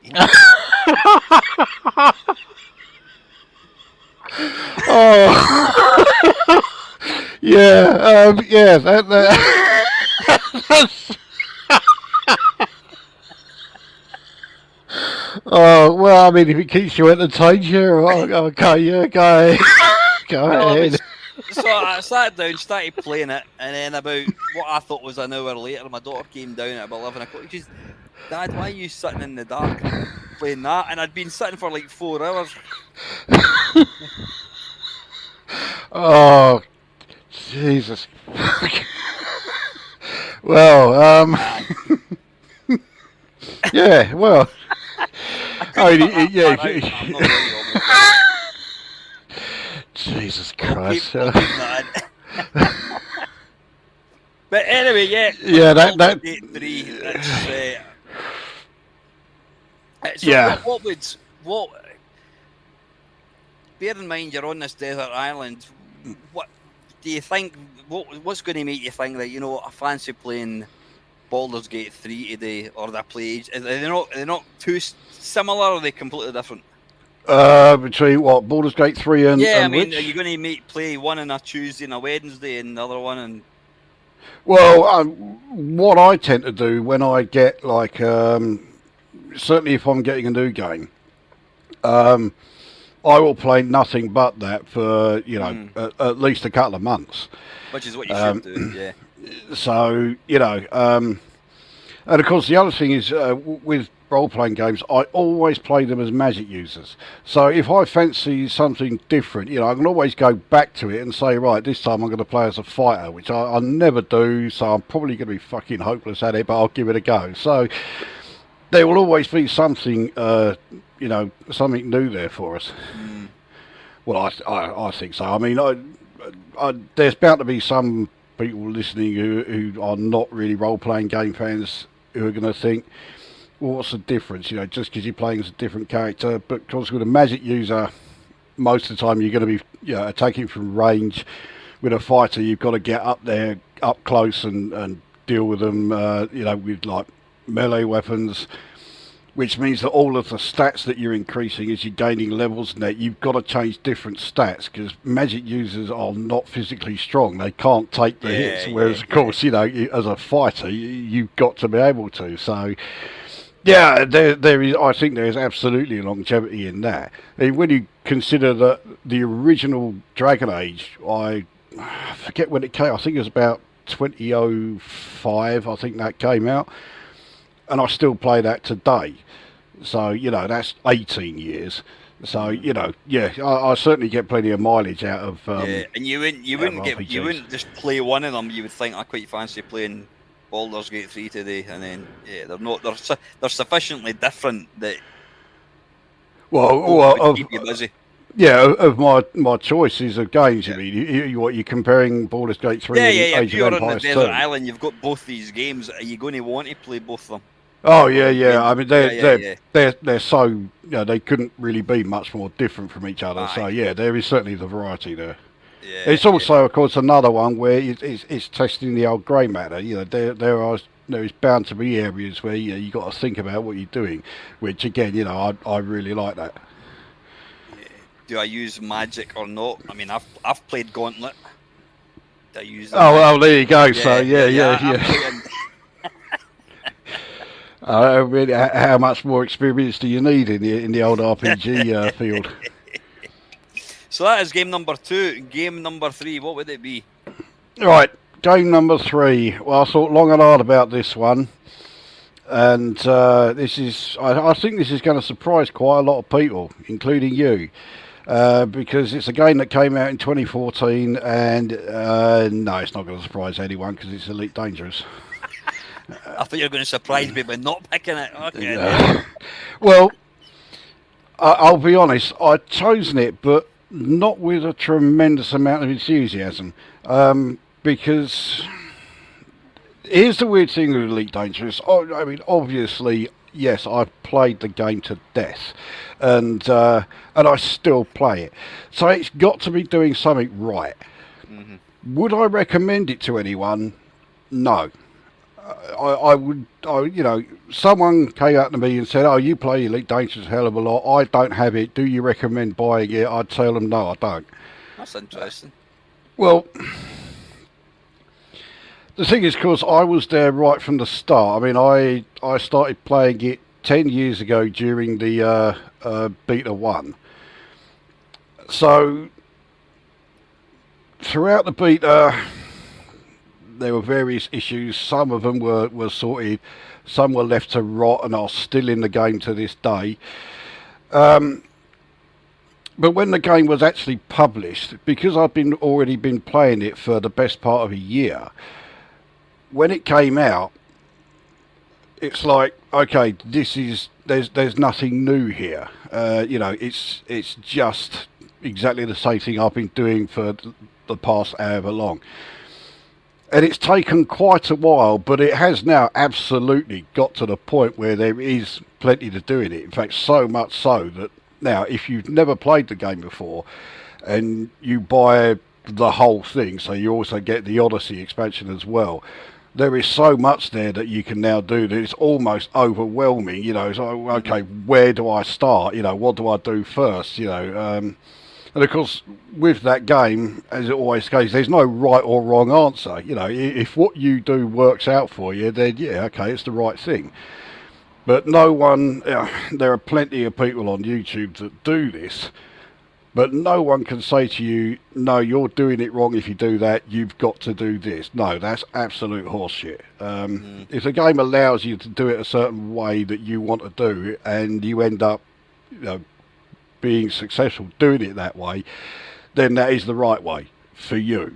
Speaker 2: That's well, I mean, if it keeps you entertained, okay, go ahead.
Speaker 1: So I sat down, started playing it, and then about what I thought was an hour later, my daughter came down at about 11 o'clock. She's, Dad, why are you sitting in the dark playing that? And I'd been sitting for like 4 hours.
Speaker 2: Oh, Jesus. Well, yeah, well. Jesus Christ.
Speaker 1: But anyway,
Speaker 2: that
Speaker 1: 3. What? Bear in mind, you're on this desert island. What do you think? What's going to make you think that I fancy playing Baldur's Gate 3 today, or that play? Are they not too similar, or are they completely different?
Speaker 2: Between what, Baldur's Gate 3 and
Speaker 1: I mean,
Speaker 2: which?
Speaker 1: Are you going to play one on a Tuesday and a Wednesday, and the other one and?
Speaker 2: Well, what I tend to do when I get certainly if I'm getting a new game, I will play nothing but that for at least a couple of months.
Speaker 1: Which is what you should do, yeah.
Speaker 2: So and of course the other thing is with role-playing games, I always play them as magic users. So if I fancy something different, I can always go back to it and say, right, this time I'm going to play as a fighter, which I never do, so I'm probably going to be fucking hopeless at it, but I'll give it a go. So there will always be something, something new there for us. Well, I think so. I mean, there's bound to be some people listening who are not really role-playing game fans who are going to think, well, what's the difference? Just because you're playing as a different character, but because with a magic user, most of the time you're going to be attacking from range. With a fighter, you've got to get up there, up close, and deal with them, with like melee weapons, which means that all of the stats that you're increasing as you're gaining levels in that, you've got to change different stats because magic users are not physically strong. They can't take the hits, whereas, of course, as a fighter, you've got to be able to. So, yeah, there is. I think there is absolutely longevity in that. And when you consider that the original Dragon Age, I forget when it came. I think it was about 2005. I think that came out, and I still play that today. So that's 18 years. So I certainly get plenty of mileage out of.
Speaker 1: And you wouldn't just play one of them. You would think I quite fancy playing Baldur's Gate 3 today, and then they're sufficiently different that keep you busy.
Speaker 2: Yeah, of my choices of games. You mean what you're comparing Baldur's Gate 3
Speaker 1: Yeah,
Speaker 2: and
Speaker 1: yeah, yeah. If
Speaker 2: Age of
Speaker 1: you're on the
Speaker 2: Empires
Speaker 1: desert
Speaker 2: 2?
Speaker 1: island, you've got both these games. Are you going to want to play both of them?
Speaker 2: Oh
Speaker 1: Or
Speaker 2: yeah,
Speaker 1: are you
Speaker 2: yeah. I
Speaker 1: going?
Speaker 2: mean,
Speaker 1: Yeah, yeah, yeah.
Speaker 2: they're so, they couldn't really be much more different from each other. So
Speaker 1: Aye.
Speaker 2: yeah, there is certainly the variety there.
Speaker 1: Yeah,
Speaker 2: It's
Speaker 1: yeah.
Speaker 2: also, of course, another one where it's testing the old grey matter. There is bound to be areas where you got to think about what you're doing, which again, I really like that.
Speaker 1: Yeah. Do I use magic or not? I mean, I've played Gauntlet. Do I use the
Speaker 2: Oh,
Speaker 1: magic?
Speaker 2: there you go. So
Speaker 1: Yeah,
Speaker 2: yeah,
Speaker 1: yeah,
Speaker 2: yeah,
Speaker 1: yeah. I'm
Speaker 2: yeah.
Speaker 1: playing.
Speaker 2: Really, how much more experience do you need in the old RPG field?
Speaker 1: So that is game number 2. Game number 3, what would it be?
Speaker 2: Right, game number 3. Well, I thought long and hard about this one, and this is. I think this is going to surprise quite a lot of people, including you. Because it's a game that came out in 2014, and no, it's not going to surprise anyone because it's Elite Dangerous.
Speaker 1: I thought you were going to surprise me by not picking it. Okay.
Speaker 2: Well, I'll be honest, I'd chosen it, but not with a tremendous amount of enthusiasm. Because here's the weird thing with Elite Dangerous. I mean, obviously, yes, I've played the game to death, and I still play it. So it's got to be doing something right.
Speaker 1: Mm-hmm.
Speaker 2: Would I recommend it to anyone? No. I would, someone came up to me and said, "Oh, you play Elite Dangerous a hell of a lot. I don't have it. Do you recommend buying it?" I'd tell them, no, I don't.
Speaker 1: That's interesting.
Speaker 2: Well, the thing is, of course, I was there right from the start. I mean, I started playing it 10 years ago during the Beta 1. So, throughout the beta, there were various issues. Some of them were sorted, some were left to rot and are still in the game to this day. But when the game was actually published, because I've already been playing it for the best part of a year, when it came out, it's like, okay, there's nothing new here. It's just exactly the same thing I've been doing for the past however long. And it's taken quite a while, but it has now absolutely got to the point where there is plenty to do in it. In fact, so much so that now, if you've never played the game before and you buy the whole thing, so you also get the Odyssey expansion as well, there is so much there that you can now do that it's almost overwhelming. It's like, okay, where do I start? What do I do first? And of course, with that game, as it always goes, there's no right or wrong answer. If what you do works out for you, then yeah, okay, it's the right thing. But no one, there are plenty of people on YouTube that do this, but no one can say to you, no, you're doing it wrong if you do that, you've got to do this. No, that's absolute horseshit. If the game allows you to do it a certain way that you want to do, and you end up, being successful doing it that way, then that is the right way for you.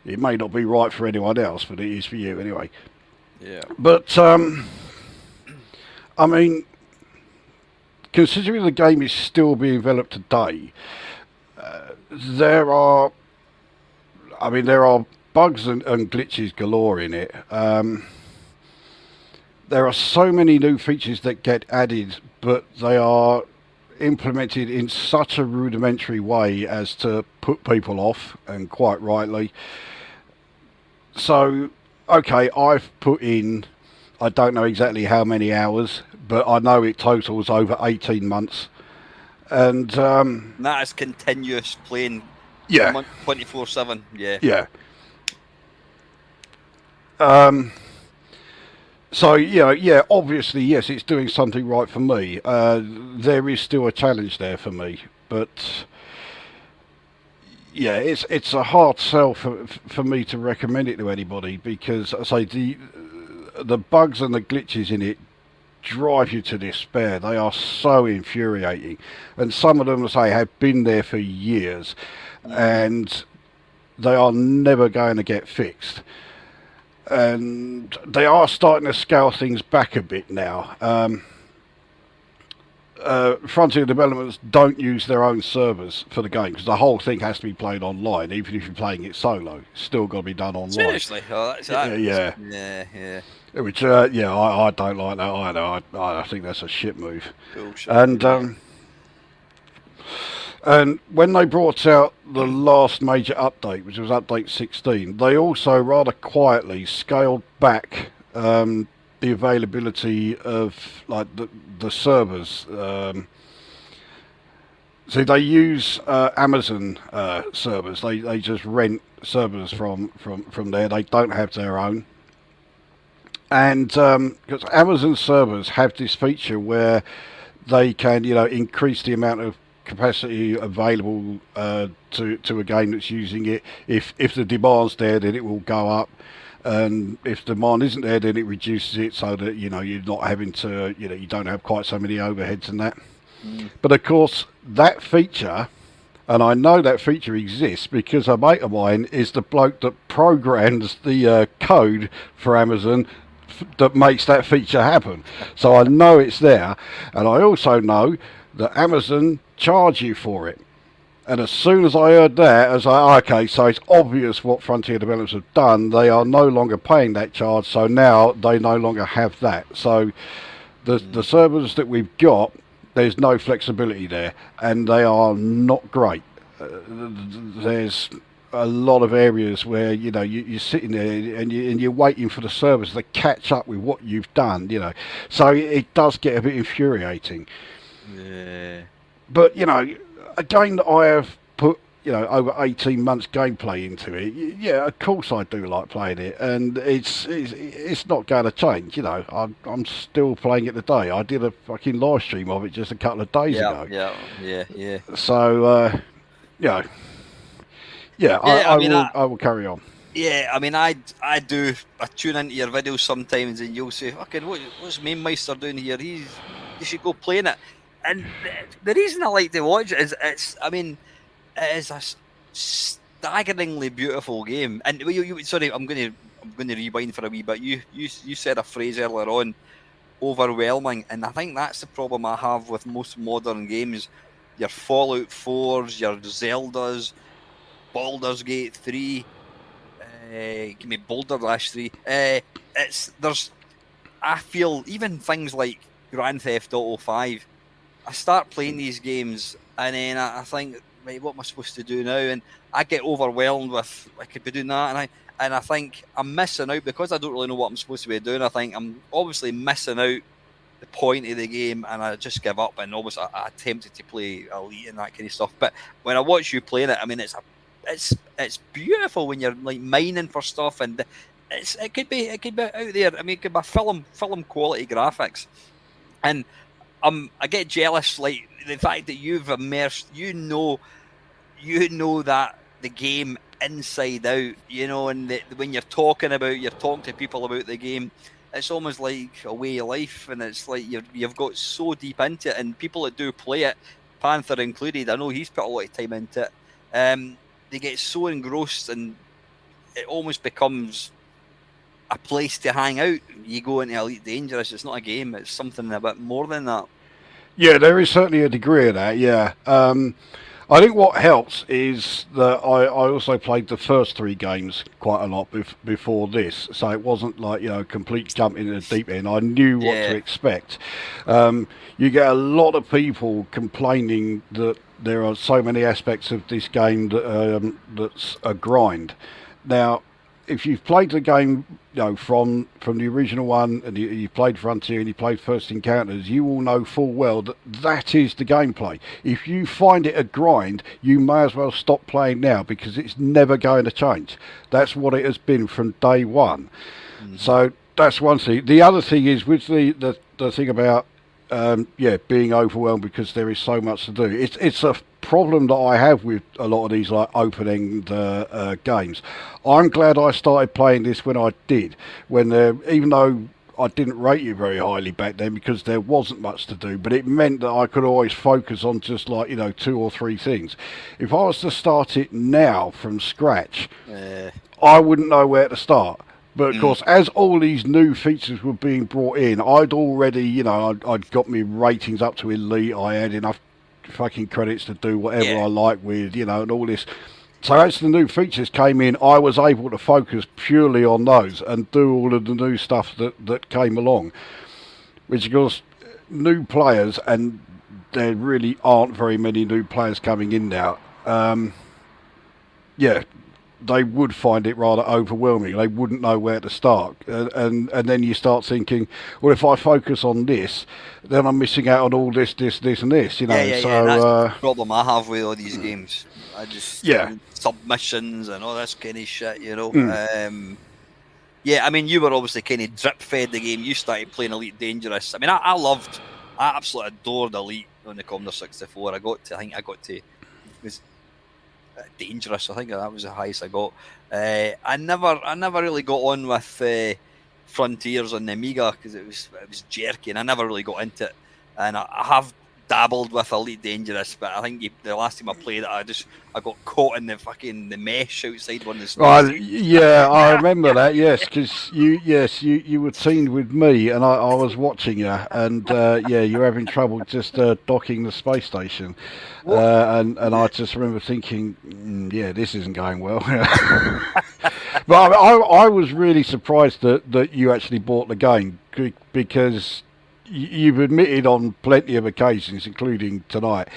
Speaker 2: It may not be right for anyone else, but it is for you anyway.
Speaker 1: Yeah.
Speaker 2: But I mean, considering the game is still being developed today, there are bugs and glitches galore in it. There are so many new features that get added, but they are implemented in such a rudimentary way as to put people off, and quite rightly. So, okay, I've put in, I don't know exactly how many hours, but I know it totals over 18 months. And
Speaker 1: that is continuous playing.
Speaker 2: Yeah.
Speaker 1: 24/7. Yeah.
Speaker 2: Yeah. So, obviously, yes, it's doing something right for me. There is still a challenge there for me, but yeah, it's a hard sell for me to recommend it to anybody, because I say the bugs and the glitches in it drive you to despair. They are so infuriating, and some of them, as I say, have been there for years, and they are never going to get fixed. And they are starting to scale things back a bit now. Frontier developments don't use their own servers for the game because the whole thing has to be played online, even if you're playing it solo. It's still got to be done online.
Speaker 1: Seriously? Oh,
Speaker 2: Yeah.
Speaker 1: Yeah.
Speaker 2: Which, I don't like that either. I think that's a shit move.
Speaker 1: Bullshit.
Speaker 2: And when they brought out the last major update, which was update 16, they also rather quietly scaled back the availability of like the servers. See, they use Amazon servers. They just rent servers from there. They don't have their own. And because Amazon servers have this feature where they can, increase the amount of capacity available to a game that's using it. If the demand's there, then it will go up, and if the demand isn't there, then it reduces it so that you're not having to, you don't have quite so many overheads and that. But of course, that feature, and I know that feature exists because a mate of mine is the bloke that programs the code for Amazon that makes that feature happen. So I know it's there, and I also know that Amazon charge you for it. And as soon as I heard that, I was like, okay, so it's obvious what Frontier Developments have done. They are no longer paying that charge, so now they no longer have that. So the servers that we've got, there's no flexibility there, and they are not great. There's a lot of areas where you're sitting there and you're waiting for the servers to catch up with what you've done. So it does get a bit infuriating.
Speaker 1: Yeah.
Speaker 2: But a game that I have put over 18 months gameplay into it, yeah, of course I do like playing it, and it's not going to change. I'm still playing it today. I did a fucking live stream of it just a couple of days ago.
Speaker 1: Yeah.
Speaker 2: So I will carry on.
Speaker 1: Yeah, I mean, I tune into your videos sometimes, and you'll say, "Fucking, what's Mainmeister doing here? You should go playing it." And the reason I like to watch it is it is a staggeringly beautiful game. And sorry, I'm going to rewind for a wee bit. You said a phrase earlier on, overwhelming, and I think that's the problem I have with most modern games. Your Fallout 4s, your Zeldas, Baldur's Gate 3, give me Boulder 3. I feel even things like Grand Theft Auto 5. I start playing these games and then I think, right, what am I supposed to do now? And I get overwhelmed with I could be doing that, and I think I'm missing out because I don't really know what I'm supposed to be doing. I think I'm obviously missing out the point of the game, and I just give up. And obviously I attempted to play Elite and that kind of stuff. But when I watch you playing it, I mean, it's beautiful when you're like mining for stuff, and it could be out there. I mean, it could be film quality graphics, and I get jealous, like the fact that you've immersed, you know that the game inside out, and when you're talking to people about the game, it's almost like a way of life, and it's like you've got so deep into it, and people that do play it, Panther included, I know he's put a lot of time into it. They get so engrossed, and it almost becomes a place to hang out. You go into Elite Dangerous, it's not a game, it's something a bit more than that.
Speaker 2: Yeah, there is certainly a degree of that, yeah. I think what helps is that I also played the first 3 games quite a lot before this, so it wasn't like, complete jump into the deep end. I knew what to expect. You get a lot of people complaining that there are so many aspects of this game that that's a grind. Now, if you've played the game, from the original one, and you played Frontier and you played First Encounters, you will know full well that is the gameplay. If you find it a grind, you may as well stop playing now because it's never going to change. That's what it has been from day one. Mm-hmm. So that's one thing. The other thing is with the thing about being overwhelmed because there is so much to do. It's a problem that I have with a lot of these like opening the games. I'm glad I started playing this when I did, even though I didn't rate you very highly back then because there wasn't much to do, but it meant that I could always focus on just like 2 or 3 things. If I was to start it now from scratch, I wouldn't know where to start. But of course, as all these new features were being brought in, I'd already, I'd got my ratings up to elite. I had enough fucking credits to do whatever I like with, and all this. So as the new features came in, I was able to focus purely on those and do all of the new stuff that came along. Which, of course, new players, and there really aren't very many new players coming in now. They would find it rather overwhelming. They wouldn't know where to start. And then you start thinking, well, if I focus on this, then I'm missing out on all this, and this,
Speaker 1: Yeah, that's the problem I have with all these games. I just... submissions and all this kind of shit, I mean, you were obviously kind of drip-fed the game. You started playing Elite Dangerous. I mean, I absolutely adored Elite on the Commodore 64. I think I got to... It was Dangerous. I think that was the highest I got. I never really got on with Frontiers on the Amiga because it was jerky, and I never really got into it. And I have dabbled with Elite Dangerous, but I think the last time I played it, I got caught in the mesh outside one of the spaces.
Speaker 2: I remember that. Yes, because you were teamed with me, and I was watching you, and you were having trouble just docking the space station, and I just remember thinking, this isn't going well. But I was really surprised that you actually bought the game because you've admitted on plenty of occasions, including tonight,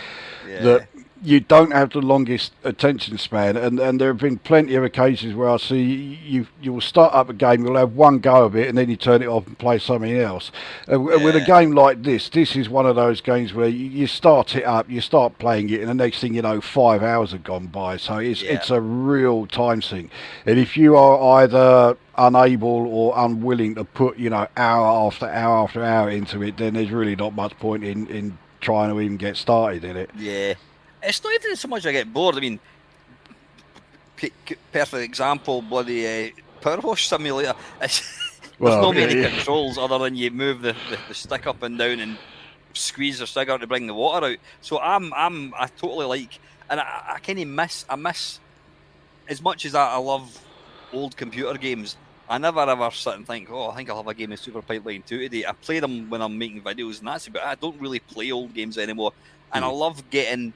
Speaker 2: that you don't have the longest attention span, and there have been plenty of occasions where I see you will start up a game, you'll have one go of it, and then you turn it off and play something else. With a game like this is one of those games where you start it up, you start playing it, and the next thing you know, 5 hours have gone by. So it's a real time sink. And if you are either unable or unwilling to put hour after hour after hour into it, then there's really not much point in trying to even get started in it.
Speaker 1: It's not even so much I get bored. I mean, perfect example, bloody Power Wash Simulator. There's no many controls other than you move the stick up and down and squeeze the stick out to bring the water out. So I totally like, and I kind of miss as much as I love old computer games. I never ever sit and think, I think I'll have a game of Super Pipeline 2 today. I play them when I'm making videos, and that's about it. I don't really play old games anymore. And I love getting...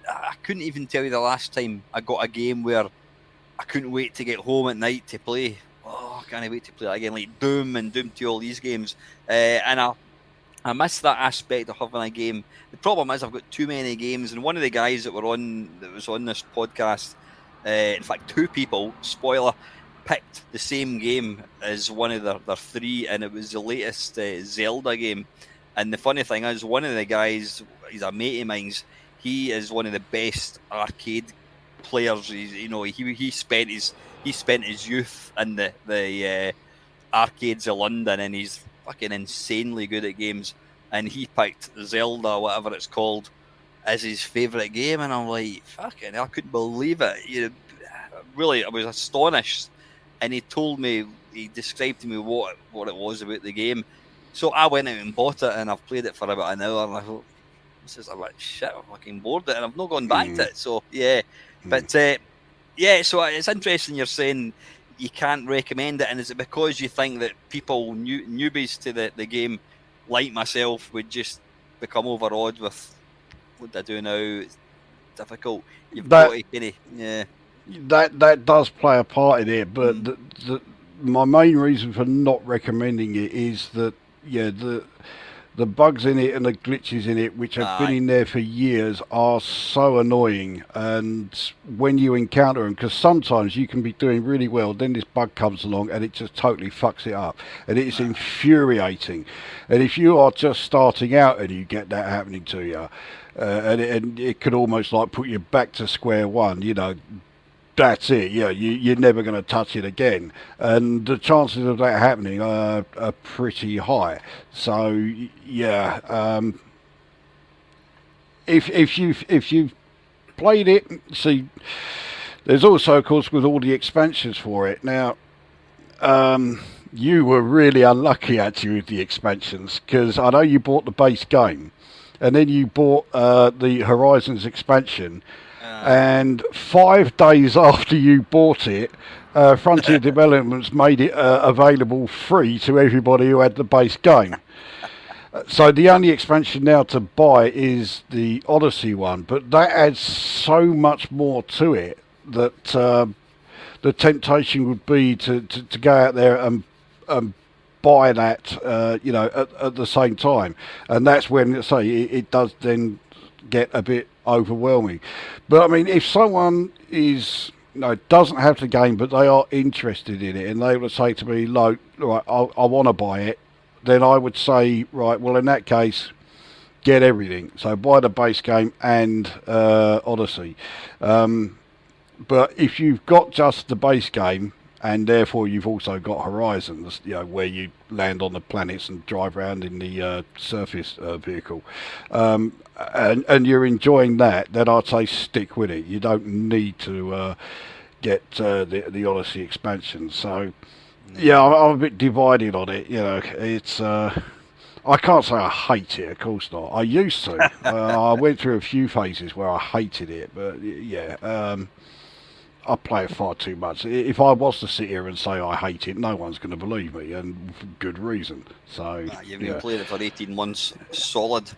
Speaker 1: I couldn't even tell you the last time I got a game where I couldn't wait to get home at night to play. I can't wait to play that again, like Doom and Doom 2, all these games. And I miss that aspect of having a game. The problem is I've got too many games, and one of the guys that was on this podcast, in fact, 2 people, spoiler, picked the same game as one of their 3, and it was the latest Zelda game. And the funny thing is, one of the guys, he's a mate of mine's, he is one of the best arcade players. He spent his youth in the arcades of London, and he's fucking insanely good at games. And he picked Zelda, whatever it's called, as his favourite game, and I'm like, fucking hell, I couldn't believe it. Really, I was astonished. And he described to me what it was about the game. So I went out and bought it, and I've played it for about an hour, and I thought, this is like shit, I'm fucking bored it, and I've not gone back to it. So but so it's interesting you're saying you can't recommend it, and is it because you think that people newbies to the game like myself would just become overawed with what they do now? It's difficult. You've got to kind of
Speaker 2: that does play a part in it, but my main reason for not recommending it is that the bugs in it and the glitches in it, which have been in there for years, are so annoying. And when you encounter them, because sometimes you can be doing really well, then this bug comes along and it just totally fucks it up, and it's infuriating. And if you are just starting out and you get that happening to you, and it could almost like put you back to square one, that's it. You're never going to touch it again, and the chances of that happening are pretty high. So if you've played it, see, there's also, of course, with all the expansions for it. Now, you were really unlucky actually with the expansions, because I know you bought the base game, and then you bought the Horizons expansion. And 5 days after you bought it, Frontier Developments made it available free to everybody who had the base game. So the only expansion now to buy is the Odyssey one, but that adds so much more to it that the temptation would be to go out there and buy that, at the same time, and that's when, let's say, it does then get a bit overwhelming. But I mean, if someone doesn't have the game but they are interested in it and they would say to me, "Look, right, I want to buy it," then I would say, right, well, in that case, get everything. So buy the base game and Odyssey. But if you've got just the base game, and therefore you've also got Horizons, where you land on the planets and drive around in the surface vehicle, and you're enjoying that, then I'd say stick with it. You don't need to get the Odyssey expansion. So, yeah, I'm a bit divided on it. It's I can't say I hate it, of course not. I used to. I went through a few phases where I hated it, but yeah. I play it far too much. If I was to sit here and say I hate it, no one's going to believe me, and for good reason. So
Speaker 1: you've been playing it for 18 months solid.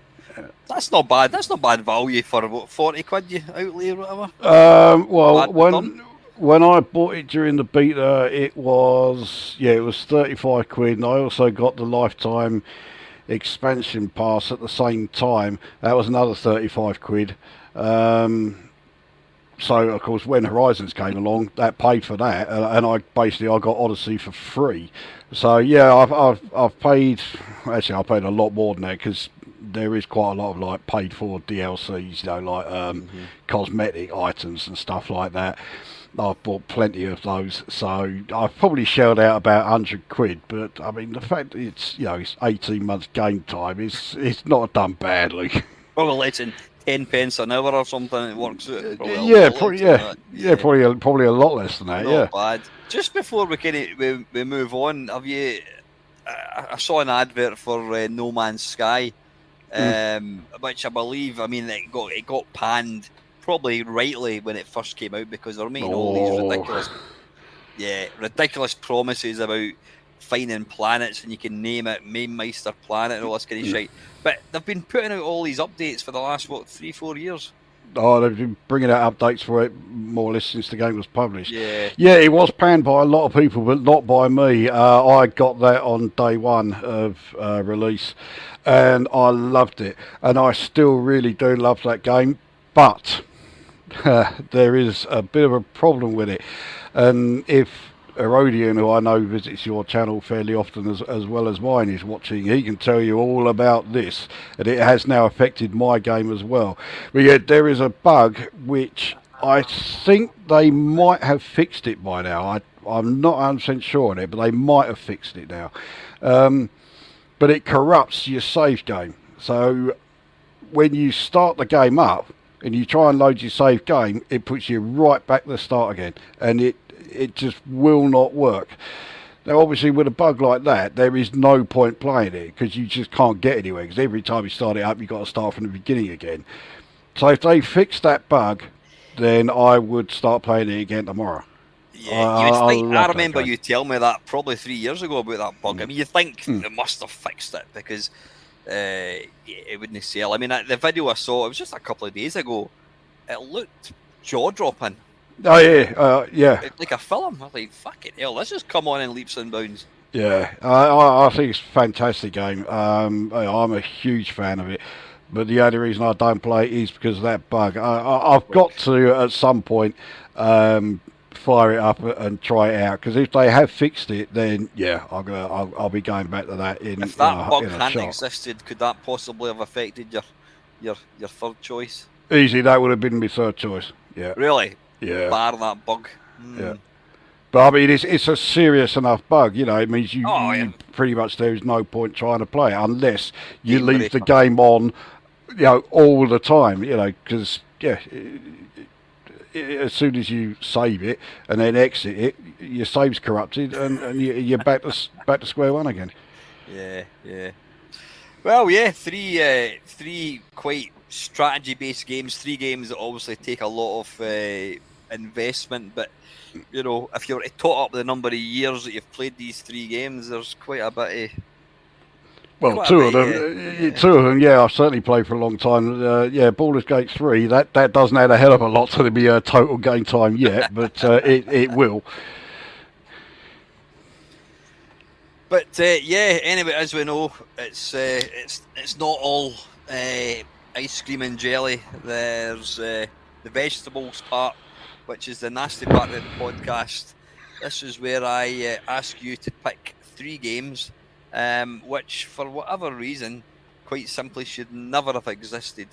Speaker 1: That's not bad. That's not bad value for what, 40 quid you outlay or whatever.
Speaker 2: Well, when I bought it during the beta, it was 35 quid, and I also got the lifetime expansion pass at the same time. That was another 35 quid. So, of course, when Horizons came along, that paid for that, and I got Odyssey for free. So, yeah, I've paid. Actually, I paid a lot more than that because there is quite a lot of paid for DLCs, cosmetic items and stuff like that. I've bought plenty of those, so I've probably shelled out about 100 quid. But I mean, the fact that it's 18 months game time, it's not done badly.
Speaker 1: Well, let's 10 pence an hour or something. It works out.
Speaker 2: Probably a lot less than that.
Speaker 1: Not bad. Just before we move on, have you? I saw an advert for No Man's Sky, which I believe. I mean, it got panned, probably rightly, when it first came out, because they're making all these ridiculous promises about finding planets, and you can name it Mainmeister Planet and all this kind of shit. But they've been putting out all these updates for the last 3-4 years. Oh,
Speaker 2: they've been bringing out updates for it more or less since the game was published. Yeah, it was panned by a lot of people, but not by me. I got that on day one of release, and I loved it. And I still really do love that game, but there is a bit of a problem with it. And if Erodian, who I know visits your channel fairly often as well as mine, is watching, he can tell you all about this, and it has now affected my game as well. But yet there is a bug which I think they might have fixed it by now. I'm not 100% sure on it, but they might have fixed it now. But it corrupts your save game. So when you start the game up and you try and load your save game, it puts you right back to the start again, and it just will not work. Now, obviously, with a bug like that, there is no point playing it because you just can't get anywhere, because every time you start it up, you've got to start from the beginning again. So if they fix that bug, then I would start playing it again tomorrow.
Speaker 1: Yeah, I remember you telling me that probably 3 years ago about that bug. I mean, you think they must have fixed it because it wouldn't sell. I mean, the video I saw, it was just a couple of days ago. It looked jaw-dropping.
Speaker 2: Oh yeah.
Speaker 1: It's like a film. I was like, fucking hell, let's just come on in leaps and bounds.
Speaker 2: Yeah, I think it's a fantastic game. I'm a huge fan of it, but the only reason I don't play it is because of that bug. I've got to at some point fire it up and try it out, because if they have fixed it, then yeah, I'll be going back to that in.
Speaker 1: If that bug hadn't existed, could that possibly have affected your third choice?
Speaker 2: Easily, that would have been my third choice. Yeah.
Speaker 1: Really?
Speaker 2: Yeah.
Speaker 1: Bar that bug.
Speaker 2: Yeah. But I mean, it's a serious enough bug, It means you pretty much, there is no point trying to play it unless you leave the game on, all the time, because as soon as you save it and then exit it, your save's corrupted and you're back to square one again.
Speaker 1: Yeah. Well, yeah, three quite strategy-based games. 3 games that obviously take a lot of investment, but you know, if you were to tot up the number of years that you've played these 3 games, there's quite a bit of.
Speaker 2: Well, two of them, yeah, I've certainly played for a long time. Baldur's Gate 3, that doesn't add a hell of a lot to the total game time yet, but it will.
Speaker 1: But anyway, as we know, it's not all ice cream and jelly. There's the vegetables part, which is the nasty part of the podcast. This is where I ask you to pick 3 games, which, for whatever reason, quite simply should never have existed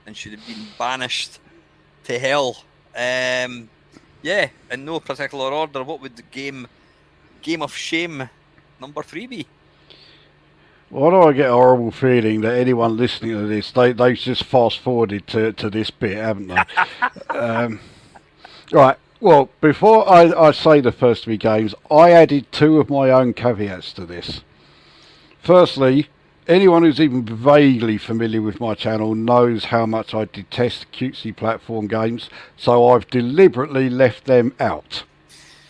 Speaker 1: and should have been banished to hell. In no particular order. What would the game of shame number 3 be?
Speaker 2: Why do I get a horrible feeling that anyone listening to this, they've just fast forwarded to this bit, haven't they? Right. Well, before I say the first 3 games, I added 2 of my own caveats to this. Firstly, anyone who's even vaguely familiar with my channel knows how much I detest cutesy platform games, so I've deliberately left them out,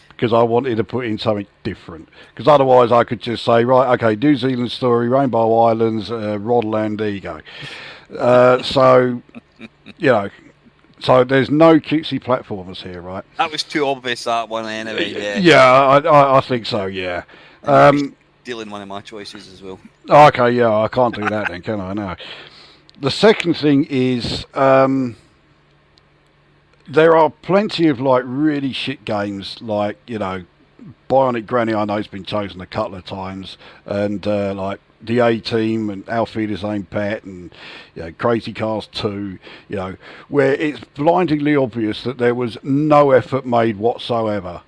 Speaker 2: because I wanted to put in something different. Because otherwise I could just say, right, okay, New Zealand Story, Rainbow Islands, Rodland, there you go. So, you know, so there's no cutesy platformers here, right?
Speaker 1: That was too obvious, that one, anyway. Yeah,
Speaker 2: yeah, I think so, yeah.
Speaker 1: Stealing one of my choices as well.
Speaker 2: Okay, yeah, I can't do that then, can I? No. The second thing is, there are plenty of like really shit games, like, you know, Bionic Granny I know has been chosen a couple of times, and like the A-Team and Alfieda's Own Pet and, you know, Crazy Cars 2, you know, where it's blindingly obvious that there was no effort made whatsoever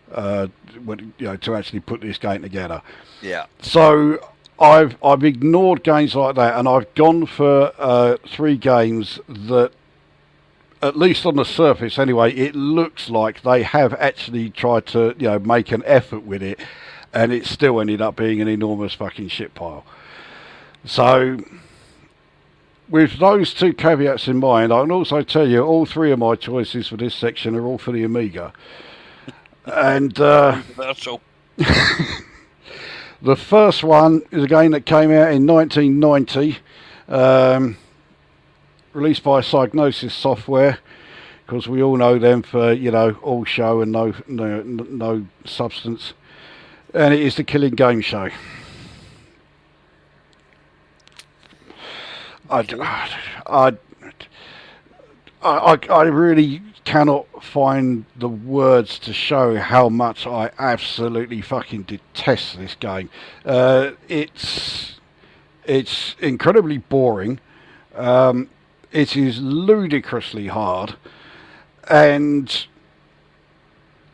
Speaker 2: when, you know, to actually put this game together.
Speaker 1: Yeah.
Speaker 2: So I've ignored games like that, and I've gone for 3 games that, at least on the surface anyway, it looks like they have actually tried to, you know, make an effort with it, and it still ended up being an enormous fucking shit pile. So, with those 2 caveats in mind, I can also tell you all 3 of my choices for this section are all for the Amiga. And the first one is a game that came out in 1990. Released by Psygnosis Software, because we all know them for, you know, all show and no substance, and it is the Killing Game Show. I really cannot find the words to show how much I absolutely fucking detest this game. It's incredibly boring. It is ludicrously hard, and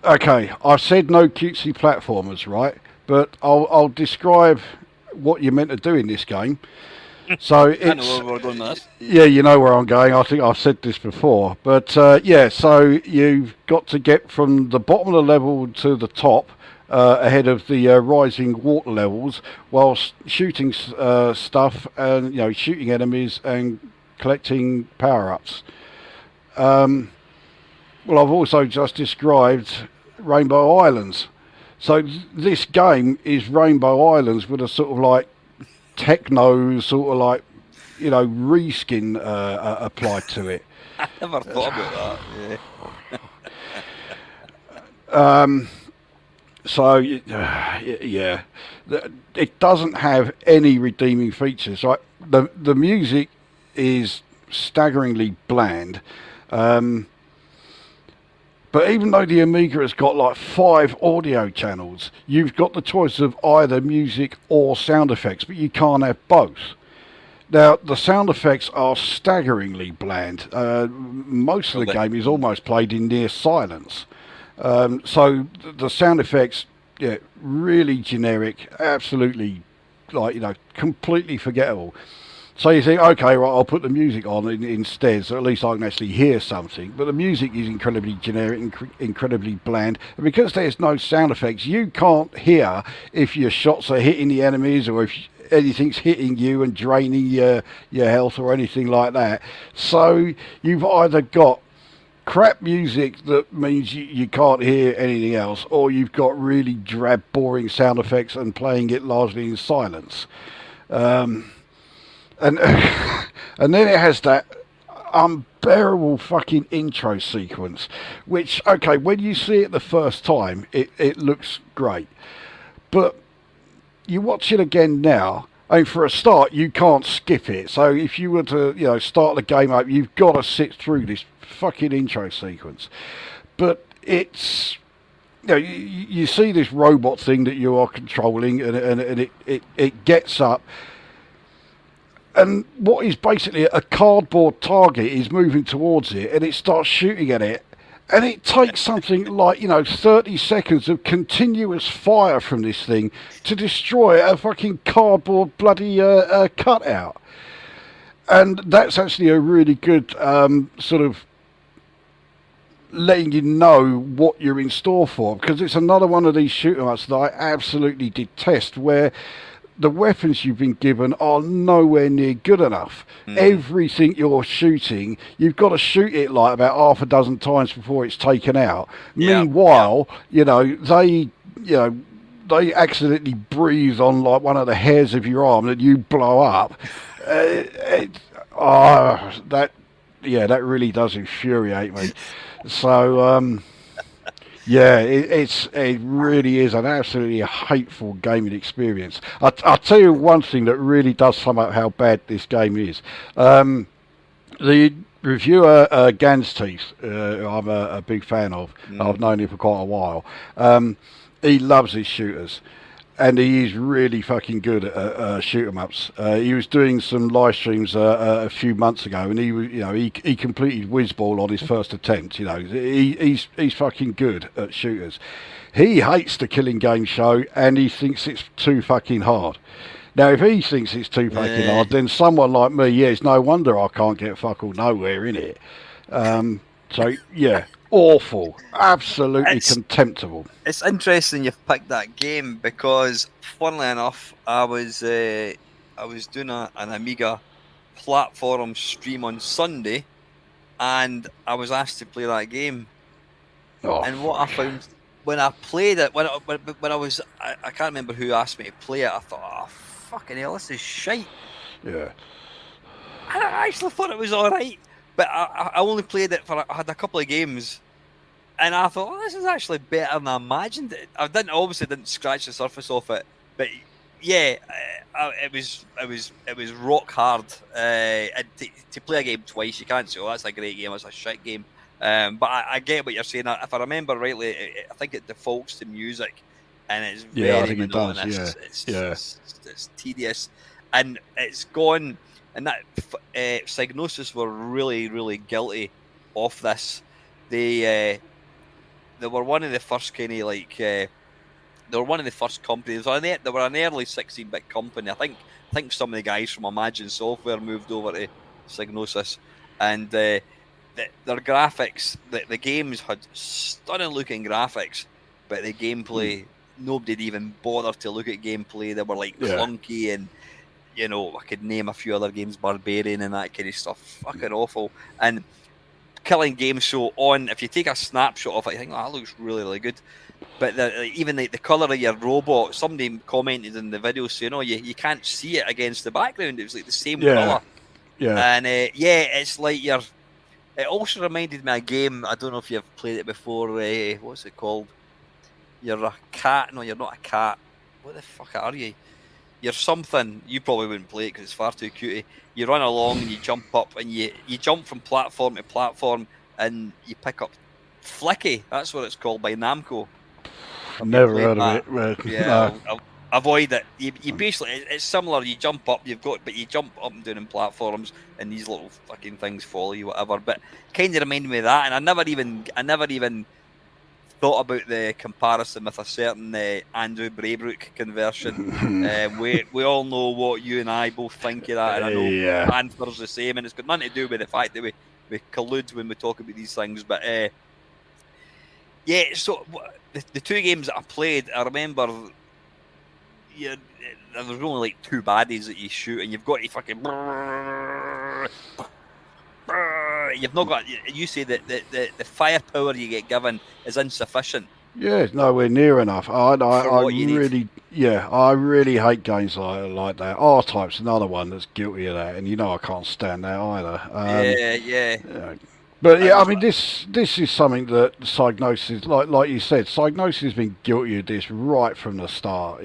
Speaker 2: okay, I've said no cutesy platformers, right? But I'll describe what you're meant to do in this game. So it's,
Speaker 1: I know where we're going with this.
Speaker 2: Yeah, you know where I'm going. I think I've said this before, but so you've got to get from the bottom of the level to the top, ahead of the rising water levels, whilst shooting stuff and, you know, shooting enemies and collecting power-ups. Well, I've also just described Rainbow Islands. So this game is Rainbow Islands with a sort of like techno sort of like, you know, reskin applied to it.
Speaker 1: I never thought about that. Yeah.
Speaker 2: So yeah, it doesn't have any redeeming features. Right, the music is staggeringly bland. But even though the Amiga has got like 5 audio channels, you've got the choice of either music or sound effects, but you can't have both. Now, the sound effects are staggeringly bland. Most of the game is almost played in near silence. So the sound effects, yeah, really generic, absolutely, like, you know, completely forgettable. So you think, okay, right, I'll put the music on instead, so at least I can actually hear something. But the music is incredibly generic, incredibly bland. And because there's no sound effects, you can't hear if your shots are hitting the enemies or if anything's hitting you and draining your health or anything like that. So you've either got crap music that means you can't hear anything else, or you've got really drab, boring sound effects and playing it largely in silence. And and then it has that unbearable fucking intro sequence, which, okay, when you see it the first time, it looks great. But you watch it again now, and for a start, you can't skip it. So if you were to, start the game up, you've got to sit through this fucking intro sequence. But it's, you see this robot thing that you are controlling, and it gets up. And what is basically a cardboard target is moving towards it, and it starts shooting at it. And it takes something like, 30 seconds of continuous fire from this thing to destroy a fucking cardboard bloody cutout. And that's actually a really good sort of letting you know what you're in store for, because it's another one of these shoot 'em ups that I absolutely detest, where the weapons you've been given are nowhere near good enough. Everything you're shooting, you've got to shoot it like about half a dozen times before it's taken out. Meanwhile, they accidentally breathe on like one of the hairs of your arm that you blow up. That really does infuriate me. So, it really is an absolutely hateful gaming experience. I'll tell you one thing that really does sum up how bad this game is. The reviewer, Gans Teeth, I'm a big fan of, I've known him for quite a while, he loves his shooters. And he is really fucking good at shoot 'em ups. He was doing some live streams a few months ago, and he completed Whizball on his first attempt. He's fucking good at shooters. He hates the Killing Game show, and he thinks it's too fucking hard. Now, if he thinks it's too fucking hard, then someone like me, it's no wonder I can't get fuck all nowhere in it. Awful, absolutely contemptible.
Speaker 1: It's interesting you've picked that game, because, funnily enough, I was doing an Amiga platform stream on Sunday, and I was asked to play that game. And what I found when I played it, when I was, I can't remember who asked me to play it. I thought, oh fucking hell, this is shite.
Speaker 2: Yeah.
Speaker 1: And I actually thought it was all right. But I only played it I had a couple of games, and I thought, this is actually better than I imagined. I obviously didn't scratch the surface off it, but it was rock hard. And to play a game twice, you can't say, oh, that's a great game, it's a shit game. But I get what you're saying. If I remember rightly, I think it defaults to music, and it's very
Speaker 2: I think it does.
Speaker 1: It's tedious, and it's gone. And that Psygnosis were really, really guilty of this. They were one of the first kind of they were one of the first companies. They were an early 16-bit company. I think some of the guys from Imagine Software moved over to Psygnosis, and their graphics, the games had stunning looking graphics, but the gameplay, nobody'd even bother to look at gameplay. They were clunky and. I could name a few other games, Barbarian and that kind of stuff. Fucking awful. And Killing Game Show on, if you take a snapshot of it, you think, that looks really, really good. But even the colour of your robot, somebody commented in the video saying, you can't see it against the background. It was like the same colour.
Speaker 2: Yeah.
Speaker 1: And it's like it also reminded me of a game, I don't know if you've played it before, what's it called? You're a cat. No, you're not a cat. What the fuck are you? You're something, you probably wouldn't play it because it's far too cutie. You run along and you jump up, and you jump from platform to platform, and you pick up Flicky. That's what it's called by Namco.
Speaker 2: I've never heard of it.
Speaker 1: Yeah, I'll avoid it. You basically, it's similar. You jump up, but you jump up and down in platforms, and these little fucking things follow you, whatever. But kind of reminded me of that, and I never even thought about the comparison with a certain Andrew Braybrook conversion. We all know what you and I both think of that, and I know Panther's the same, and it's got nothing to do with the fact that we collude when we talk about these things. But so the two games that I played, I remember there was only like two baddies that you shoot, and you've got to fucking you've not got. You say that the firepower you get given is insufficient.
Speaker 2: Yeah, it's nowhere near enough. I
Speaker 1: what you need.
Speaker 2: really, yeah, I really hate games like that. R-Type's another one that's guilty of that, and I can't stand that either.
Speaker 1: Yeah.
Speaker 2: But yeah, I mean, this is something that Psygnosis, like you said, Psygnosis has been guilty of this right from the start.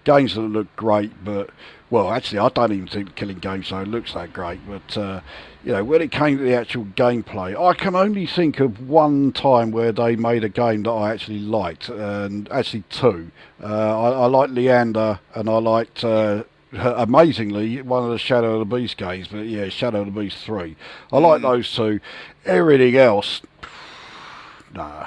Speaker 2: Games that look great, but well, actually, I don't even think Killing Game Zone looks that great. But when it came to the actual gameplay, I can only think of one time where they made a game that I actually liked, and actually two. I liked Leander, and I liked. Amazingly, one of the Shadow of the Beast games, but yeah, Shadow of the Beast 3. I like those two. Everything else, nah.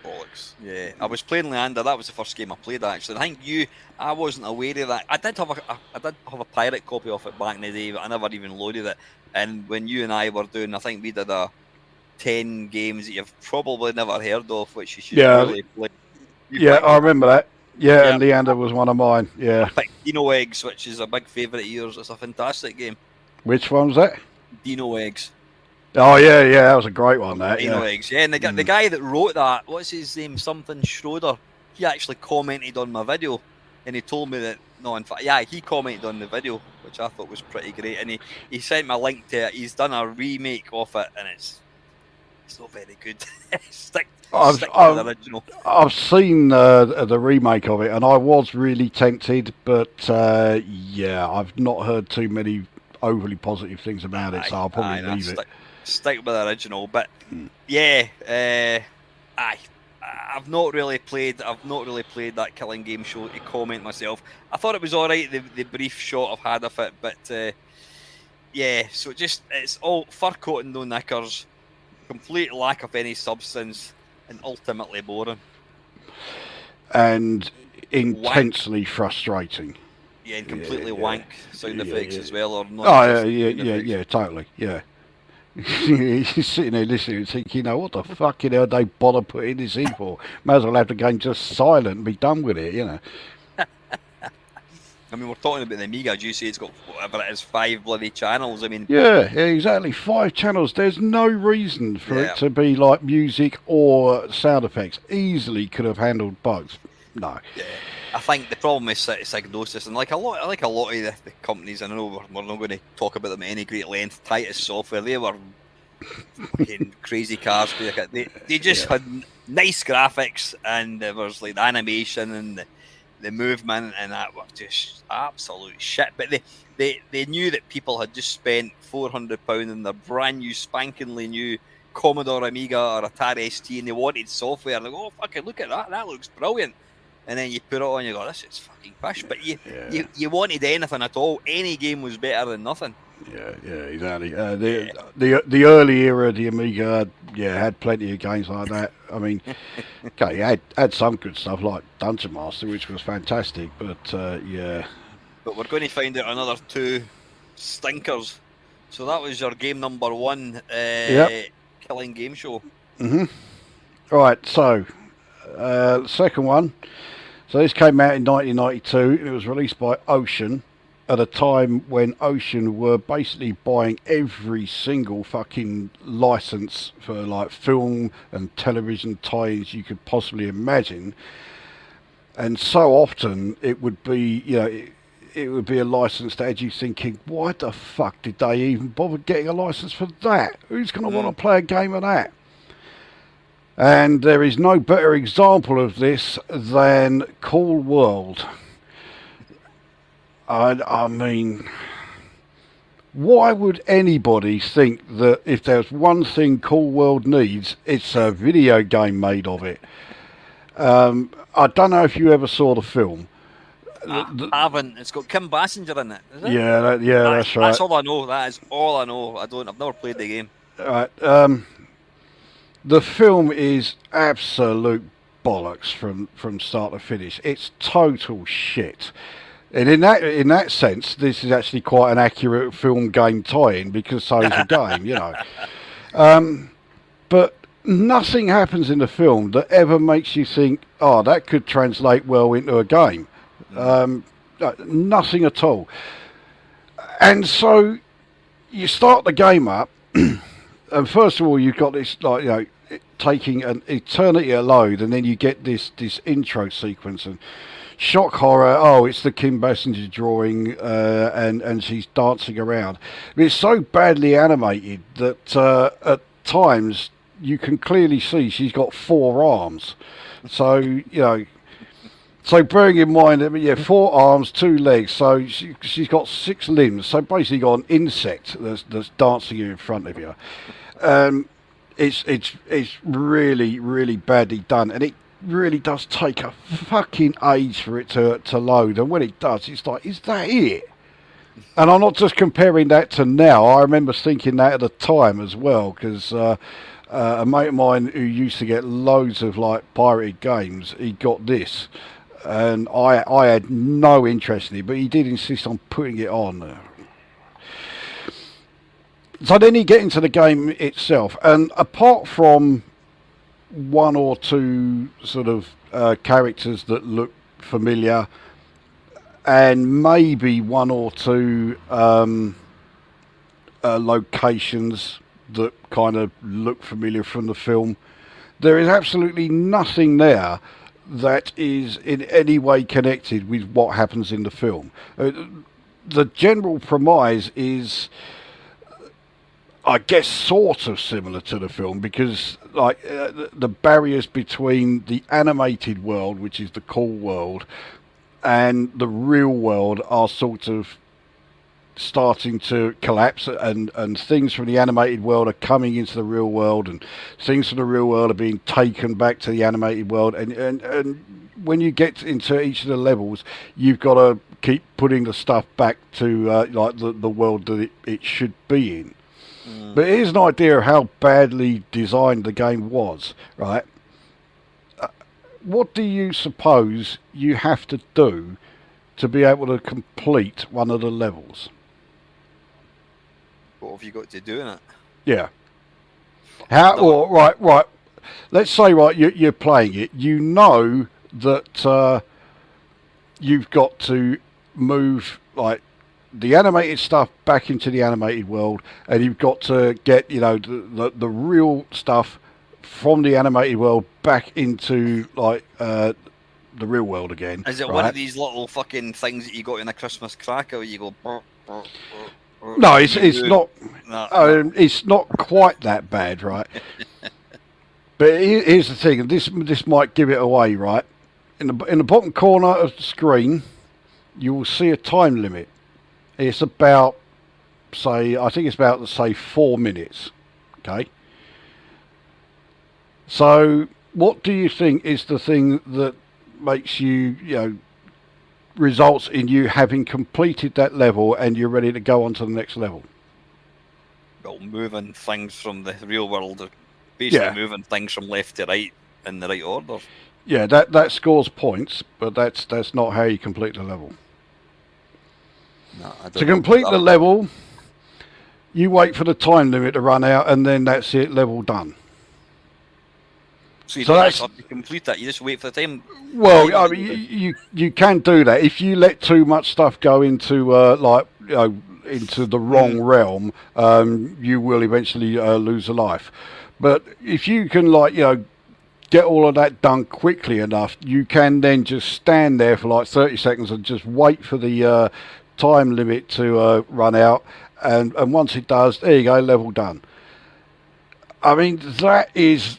Speaker 1: Bollocks. Yeah, I was playing Leander. That was the first game I played, actually. I think I wasn't aware of that. I did have a pirate copy of it back in the day, but I never even loaded it. And when you and I were doing, I think we did a 10 games that you've probably never heard of, which you should really play.
Speaker 2: I remember that. Yeah, and Leander was one of mine. Yeah.
Speaker 1: I picked Dino Eggs, which is a big favourite of yours. It's a fantastic game.
Speaker 2: Which one was that?
Speaker 1: Dino Eggs.
Speaker 2: Oh yeah, that was a great one. That
Speaker 1: Dino Eggs. Yeah, and the guy that wrote that, what's his name? Something Schroeder. He actually commented on my video, and he told me that in fact, he commented on the video, which I thought was pretty great. And he sent me a link to it. He's done a remake of it, and it's not very good. Stick to the original.
Speaker 2: I've seen the remake of it, and I was really tempted, but I've not heard too many overly positive things about it, so I'll probably leave it.
Speaker 1: Stick with the original, but I've not really played that Killing Game Show to comment myself. I thought it was alright, the brief shot I've had of it, but so it's all fur coating, no knickers, complete lack of any substance, and ultimately boring.
Speaker 2: And intensely frustrating.
Speaker 1: Yeah, and completely wank sound effects as well, or not.
Speaker 2: Oh yeah, totally, yeah. You're sitting there listening and thinking, what the fucking hell they bother putting this in for? May as well have the game just silent and be done with it,
Speaker 1: I mean, we're talking about the Amiga. Do you say it's got whatever it is, 5 bloody channels? I mean,
Speaker 2: yeah, exactly, 5 channels. There's no reason for it to be like music or sound effects. Easily could have handled both. No.
Speaker 1: Yeah. I think the problem is Psygnosis, and like a lot of the companies, I know we're not going to talk about them at any great length. Titus Software, they were fucking crazy cars. They just had nice graphics, and there was like the animation and the movement, and that was just absolute shit. But they knew that people had just spent £400 on their brand new, spankingly new Commodore Amiga or Atari ST, and they wanted software. Like, oh fucking look at that! That looks brilliant. And then you put it on, and you go, this is fucking pish. But you wanted anything at all. Any game was better than nothing.
Speaker 2: Yeah, exactly. The early era of the Amiga, had plenty of games like that. I mean, okay, had some good stuff like Dungeon Master, which was fantastic. But
Speaker 1: But we're going to find out another 2 stinkers. So that was your game number 1, Killing Game Show.
Speaker 2: All right, so second one. So this came out in 1992. It was released by Ocean at a time when Ocean were basically buying every single fucking license for like film and television tie-ins you could possibly imagine. And so often it would be, it would be a license that had you thinking, why the fuck did they even bother getting a license for that? Who's going to want to play a game of that? And there is no better example of this than Cool World. I mean, why would anybody think that if there's one thing Cool World needs, it's a video game made of it? I don't know if you ever saw the film.
Speaker 1: I haven't. It's got Kim Basinger in it, is it?
Speaker 2: Yeah, that's right.
Speaker 1: That's all I know. That is all I know. I've never played the game.
Speaker 2: Right. The film is absolute bollocks from start to finish. It's total shit. And in that sense, this is actually quite an accurate film game tie-in because so is the game, But nothing happens in the film that ever makes you think, oh, that could translate well into a game. Nothing at all. And so you start the game up. and first of all, you've got this taking an eternity to load, and then you get this intro sequence and shock horror. Oh, it's the Kim Basinger drawing, and she's dancing around. It's so badly animated that at times you can clearly see she's got 4 arms. So so bearing in mind, 4 arms, 2 legs, so she's got 6 limbs. So basically, got an insect that's dancing in front of you. It's really, really badly done, and it really does take a fucking age for it to load. And when it does, it's like, is that it? And I'm not just comparing that to now. I remember thinking that at the time as well, because a mate of mine who used to get loads of pirated games, he got this. And I had no interest in it, but he did insist on putting it on. So then you get into the game itself, and apart from 1 or 2 sort of characters that look familiar, and maybe 1 or 2 locations that kind of look familiar from the film, there is absolutely nothing there that is in any way connected with what happens in the film. The general premise is, I guess, sort of similar to the film, because the barriers between the animated world, which is the cool world, and the real world are sort of starting to collapse, and things from the animated world are coming into the real world, and things from the real world are being taken back to the animated world, and when you get into each of the levels, you've got to keep putting the stuff back to the world that it should be in. But here's an idea of how badly designed the game was, right? What do you suppose you have to do to be able to complete one of the levels?
Speaker 1: What have you got to do in it?
Speaker 2: Yeah. Right. Let's say, you're playing it. You know that you've got to move the animated stuff back into the animated world, and you've got to get the real stuff from the animated world back into the real world again.
Speaker 1: Is it one of these little fucking things that you got in a Christmas cracker where you go?
Speaker 2: No, it's not.
Speaker 1: No.
Speaker 2: It's not quite that bad, right? But here's the thing, and this might give it away, right? In the bottom corner of the screen, you will see a time limit. It's about, I think it's about 4 minutes. Okay. So, what do you think is the thing that makes results in you having completed that level and you're ready to go on to the next level?
Speaker 1: Well, moving things from the real world, basically moving things from left to right in the right order.
Speaker 2: Yeah, that scores points, but that's not how you complete the level.
Speaker 1: No,
Speaker 2: to complete the level, you wait for the time limit to run out, and then that's it, level done.
Speaker 1: So you don't have to complete that, you just wait for the time.
Speaker 2: Well, I mean, you can do that. If you let too much stuff go into into the wrong realm, you will eventually lose a life. But if you can get all of that done quickly enough, you can then just stand there for 30 seconds and just wait for the time limit to run out, and once it does, there you go, level done. I mean, that is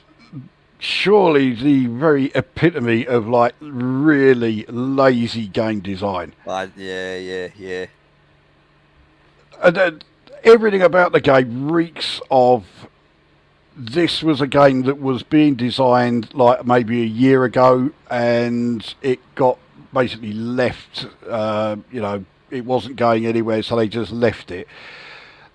Speaker 2: surely the very epitome of really lazy game design.
Speaker 1: Yeah.
Speaker 2: And everything about the game reeks of, this was a game that was being designed maybe a year ago, and it got basically left. It wasn't going anywhere, so they just left it.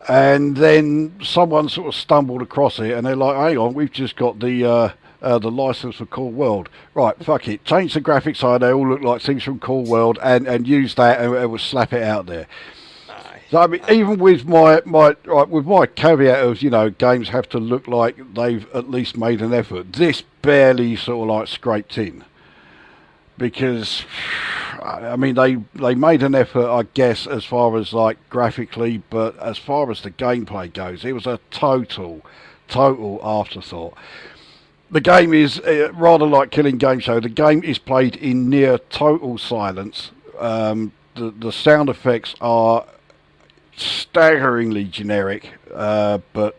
Speaker 2: And then someone sort of stumbled across it, and they're like, hang on, we've just got the license for Cool World. Right, fuck it. Change the graphics so they all look like things from Cool World, and use that, and we'll slap it out there. So, I mean, even with my caveat of, games have to look like they've at least made an effort, this barely sort of scraped in. Because, I mean, they made an effort, I guess, as far as graphically, but as far as the gameplay goes, it was a total total afterthought. The game is rather like Killing Game Show. The game is played in near total silence. The sound effects are staggeringly generic, but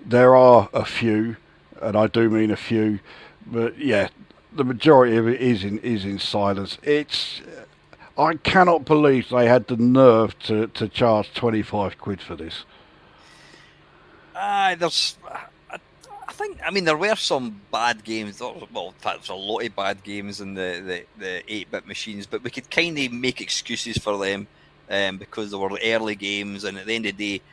Speaker 2: there are a few, and I do mean a few. But yeah, the majority of it is in silence. I cannot believe they had the nerve to charge £25 for this.
Speaker 1: I think, I mean, there were some bad games. Well, in fact, there's a lot of bad games in the 8-bit machines, but we could kind of make excuses for them because they were early games, and at the end of the day,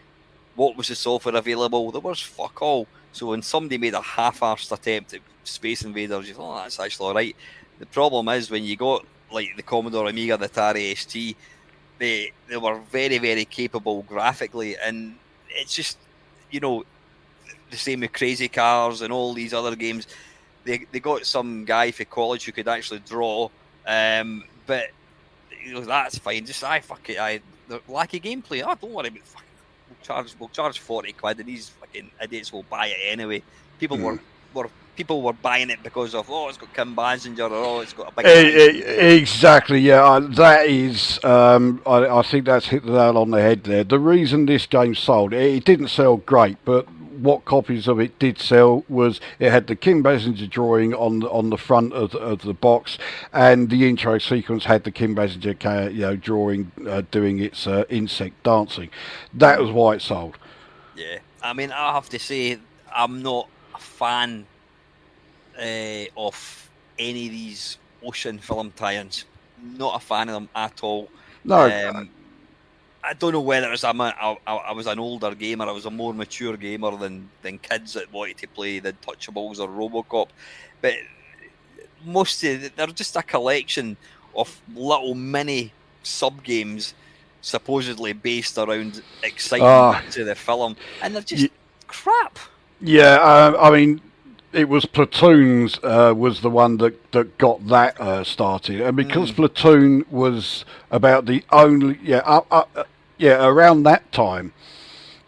Speaker 1: what was the software available? There was fuck all. So when somebody made a half-arsed attempt at Space Invaders, you thought, oh, that's actually all right. The problem is when you got like the Commodore Amiga, the Atari ST, they were very, very capable graphically, and it's just, you know, the same with Crazy Cars and all these other games. They got some guy for college who could actually draw, but you know, that's fine. Just fuck it, the lack of gameplay. Oh, don't worry about fucking. We'll charge £40, and these fucking idiots will buy it anyway. People were buying it because of it's got Kim Basinger, or it's got a big.
Speaker 2: Exactly, yeah. That is, I think that's hit the nail on the head there. The reason this game sold, it didn't sell great, but what copies of it did sell was it had the Kim Basinger drawing on the front of the box, and the intro sequence had the Kim Basinger drawing doing its insect dancing. That was why it sold.
Speaker 1: Yeah, I mean, I have to say I'm not a fan of any of these Ocean film tie-ins. Not a fan of them at all.
Speaker 2: No.
Speaker 1: I don't know whether it's I was an older gamer, I was a more mature gamer than kids that wanted to play the Untouchables or RoboCop, but they're just a collection of little mini sub games supposedly based around excitement to the film, and they're just crap.
Speaker 2: Yeah, I mean, it was Platoon's was the one that got that started, and because Platoon was about the only around that time,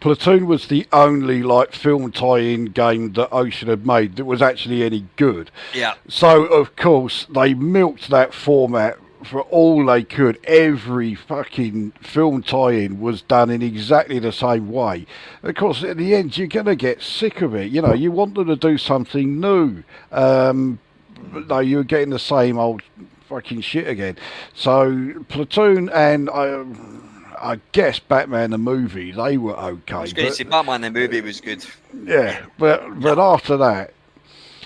Speaker 2: Platoon was the only like film tie-in game that Ocean had made that was actually any good.
Speaker 1: Yeah.
Speaker 2: So of course they milked that format for all they could. Every fucking film tie-in was done in exactly the same way. Of course, at the end, you're going to get sick of it. You know, you want them to do something new. But no, you're getting the same old fucking shit again. So, Platoon and I guess Batman the movie, they were okay.
Speaker 1: I was going to say Batman the movie was good.
Speaker 2: Yeah, but after that,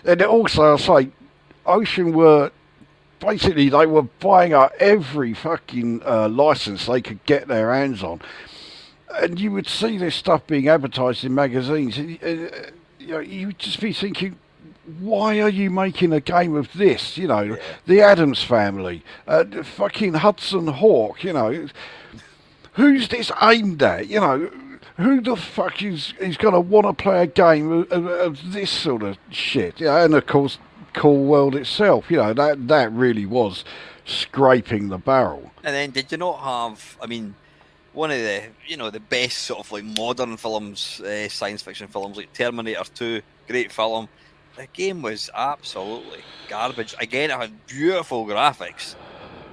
Speaker 2: and also I'll say, Ocean were... Basically, they were buying up every fucking license they could get their hands on, and you would see this stuff being advertised in magazines. You would just be thinking, why are you making a game of this? You know, the Addams Family, fucking Hudson Hawk. You know, who's this aimed at? You know, who the fuck is going to want to play a game of this sort of shit? Yeah, and of course. Cool World itself, you know, that really was scraping the barrel.
Speaker 1: And then did you not have, I mean, one of the, you know, the best sort of like modern films, science fiction films like Terminator 2, great film. The game was absolutely garbage. Again, it had beautiful graphics,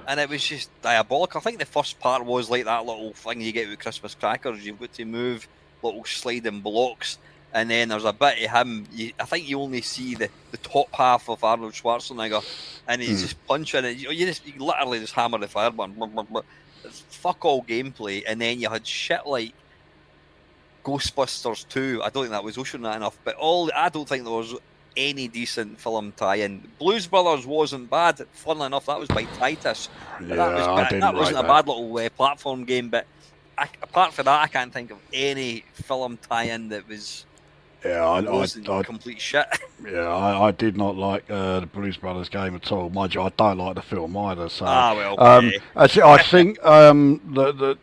Speaker 1: and it was just diabolical. I think the first part was like that little thing you get with Christmas crackers. You've got to move little sliding blocks. And then there's a bit of him. I think you only see the top half of Arnold Schwarzenegger, and he's just punching it. You literally just hammer the fire button. It's fuck all gameplay. And then you had shit like Ghostbusters 2. I don't think that was Ocean that enough, but I don't think there was any decent film tie-in. Blues Brothers wasn't bad. Funnily enough, that was by Titus.
Speaker 2: Yeah,
Speaker 1: that wasn't a bad little platform game. But apart from that, I can't think of any film tie-in that was.
Speaker 2: Yeah, I
Speaker 1: complete shit.
Speaker 2: Yeah, I did not like the Blues Brothers game at all. Mind you, I don't like the film either. So,
Speaker 1: actually,
Speaker 2: I think the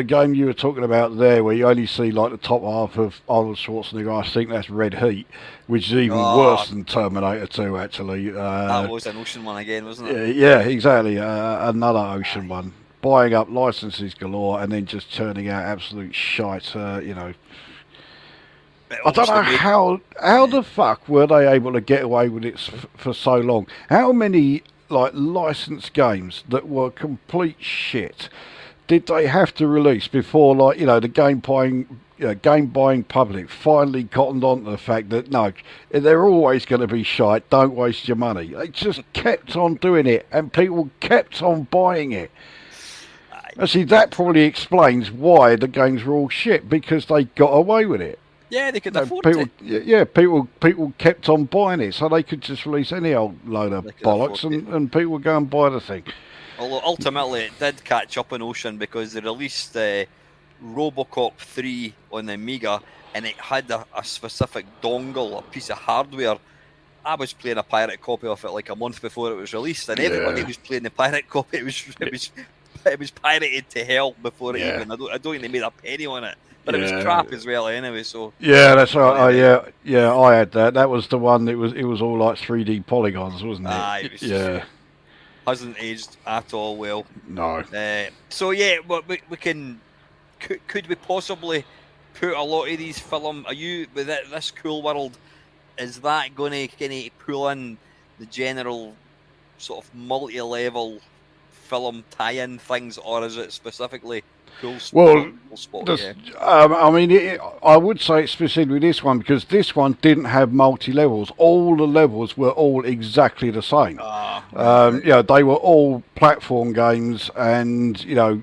Speaker 2: game you were talking about there, where you only see like the top half of Arnold Schwarzenegger, I think that's Red Heat, which is even worse than Terminator 2. Actually,
Speaker 1: that was an Ocean one again, wasn't it?
Speaker 2: Yeah, exactly. Another Ocean one, buying up licenses galore and then just turning out absolute shite. You know. I don't know how the fuck were they able to get away with it for so long. How many like licensed games that were complete shit did they have to release before, like, you know, the game buying public finally cottoned on to the fact that no, they're always going to be shite, don't waste your money. They just kept on doing it and people kept on buying it. See, that probably explains why the games were all shit, because they got away with it.
Speaker 1: Yeah, they could afford
Speaker 2: people,
Speaker 1: it.
Speaker 2: Yeah, people kept on buying it, so they could just release any old load of bollocks and people would go and buy the thing.
Speaker 1: Although ultimately it did catch up in Ocean because they released Robocop 3 on the Amiga, and it had a specific dongle, a piece of hardware. I was playing a pirate copy of it like a month before it was released, and everybody was playing the pirate copy. It was pirated to hell before it even. I don't think they made a penny on it. But it was crap as well, anyway. So
Speaker 2: yeah, that's right. I had that. That was the one. It was all like 3D polygons, wasn't it?
Speaker 1: It hasn't aged at all well.
Speaker 2: No.
Speaker 1: So yeah, but we can. Could we possibly put a lot of these film? Are you with this cool world? Is that going to kind of pull in the general sort of multi-level film tie-in things, or is it specifically?
Speaker 2: Well, I mean, I would say it's specifically this one, because this one didn't have multi-levels. All the levels were all exactly the same. Yeah, they were all platform games, and you know,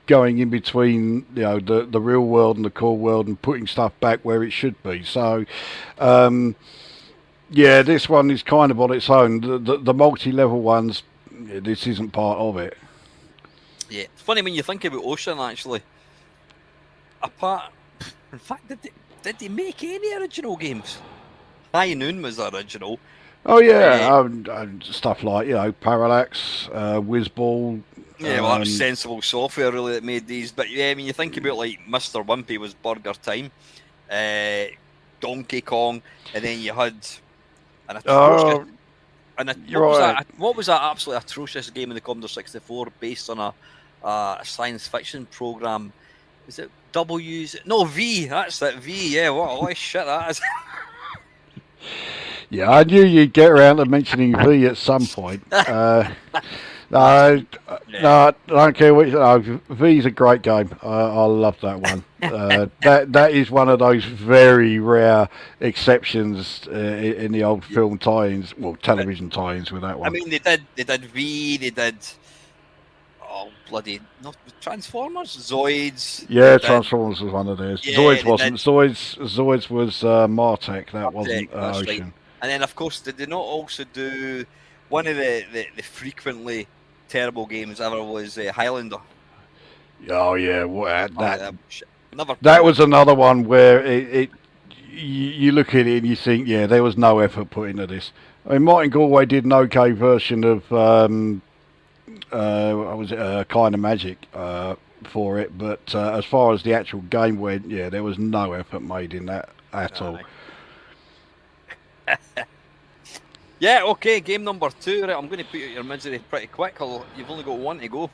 Speaker 2: going in between, you know, the real world and the cool world, and putting stuff back where it should be. So, yeah, this one is kind of on its own. The multi-level ones, this isn't part of it.
Speaker 1: Yeah, it's funny when you think about Ocean, actually. In fact, did they make any original games? High Noon was original.
Speaker 2: Oh yeah, stuff like, you know, Parallax, Whizball.
Speaker 1: Yeah, well, that was Sensible Software really that made these. But yeah, I mean, you think about like Mr. Wimpy was Burger Time, Donkey Kong, and then you had an atrocious. What was that absolutely atrocious game in the Commodore 64 based on a science fiction program? Is it W's? No, V. That's it. V. Yeah. What shit that is.
Speaker 2: Yeah, I knew you'd get around to mentioning V at some point. No, I don't care what you say. V's a great game. I love that one. That is one of those very rare exceptions in the old film tie-ins, well, television tie-ins with that one.
Speaker 1: I mean, they did V, they did not Transformers, Zoids.
Speaker 2: Yeah, Transformers was one of theirs. Yeah, Zoids wasn't. Zoids was Martech. That wasn't Ocean. Right.
Speaker 1: And then, of course, did they not also do one of the frequently terrible games ever was Highlander?
Speaker 2: Oh yeah, that was another one where you look at it and you think, yeah, there was no effort put into this. I mean, Martin Galway did an okay version of Kind of Magic for it, but as far as the actual game went, yeah, there was no effort made in that at all.
Speaker 1: Yeah, okay, game number 2. Right, I'm going to put you your misery pretty quick. You've only got one to go.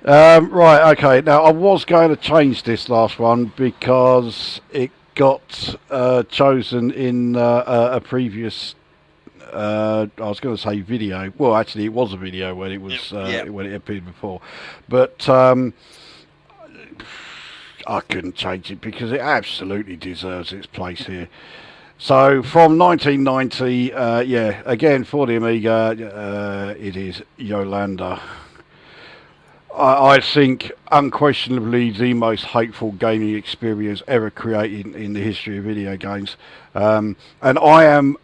Speaker 2: Right, okay. Now, I was going to change this last one because it got chosen in a previous, I was going to say video. Well, actually, it was a video when it was when it appeared before. But I couldn't change it because it absolutely deserves its place here. So from 1990, again for the Amiga, it is Yolanda. I think unquestionably the most hateful gaming experience ever created in the history of video games. And I am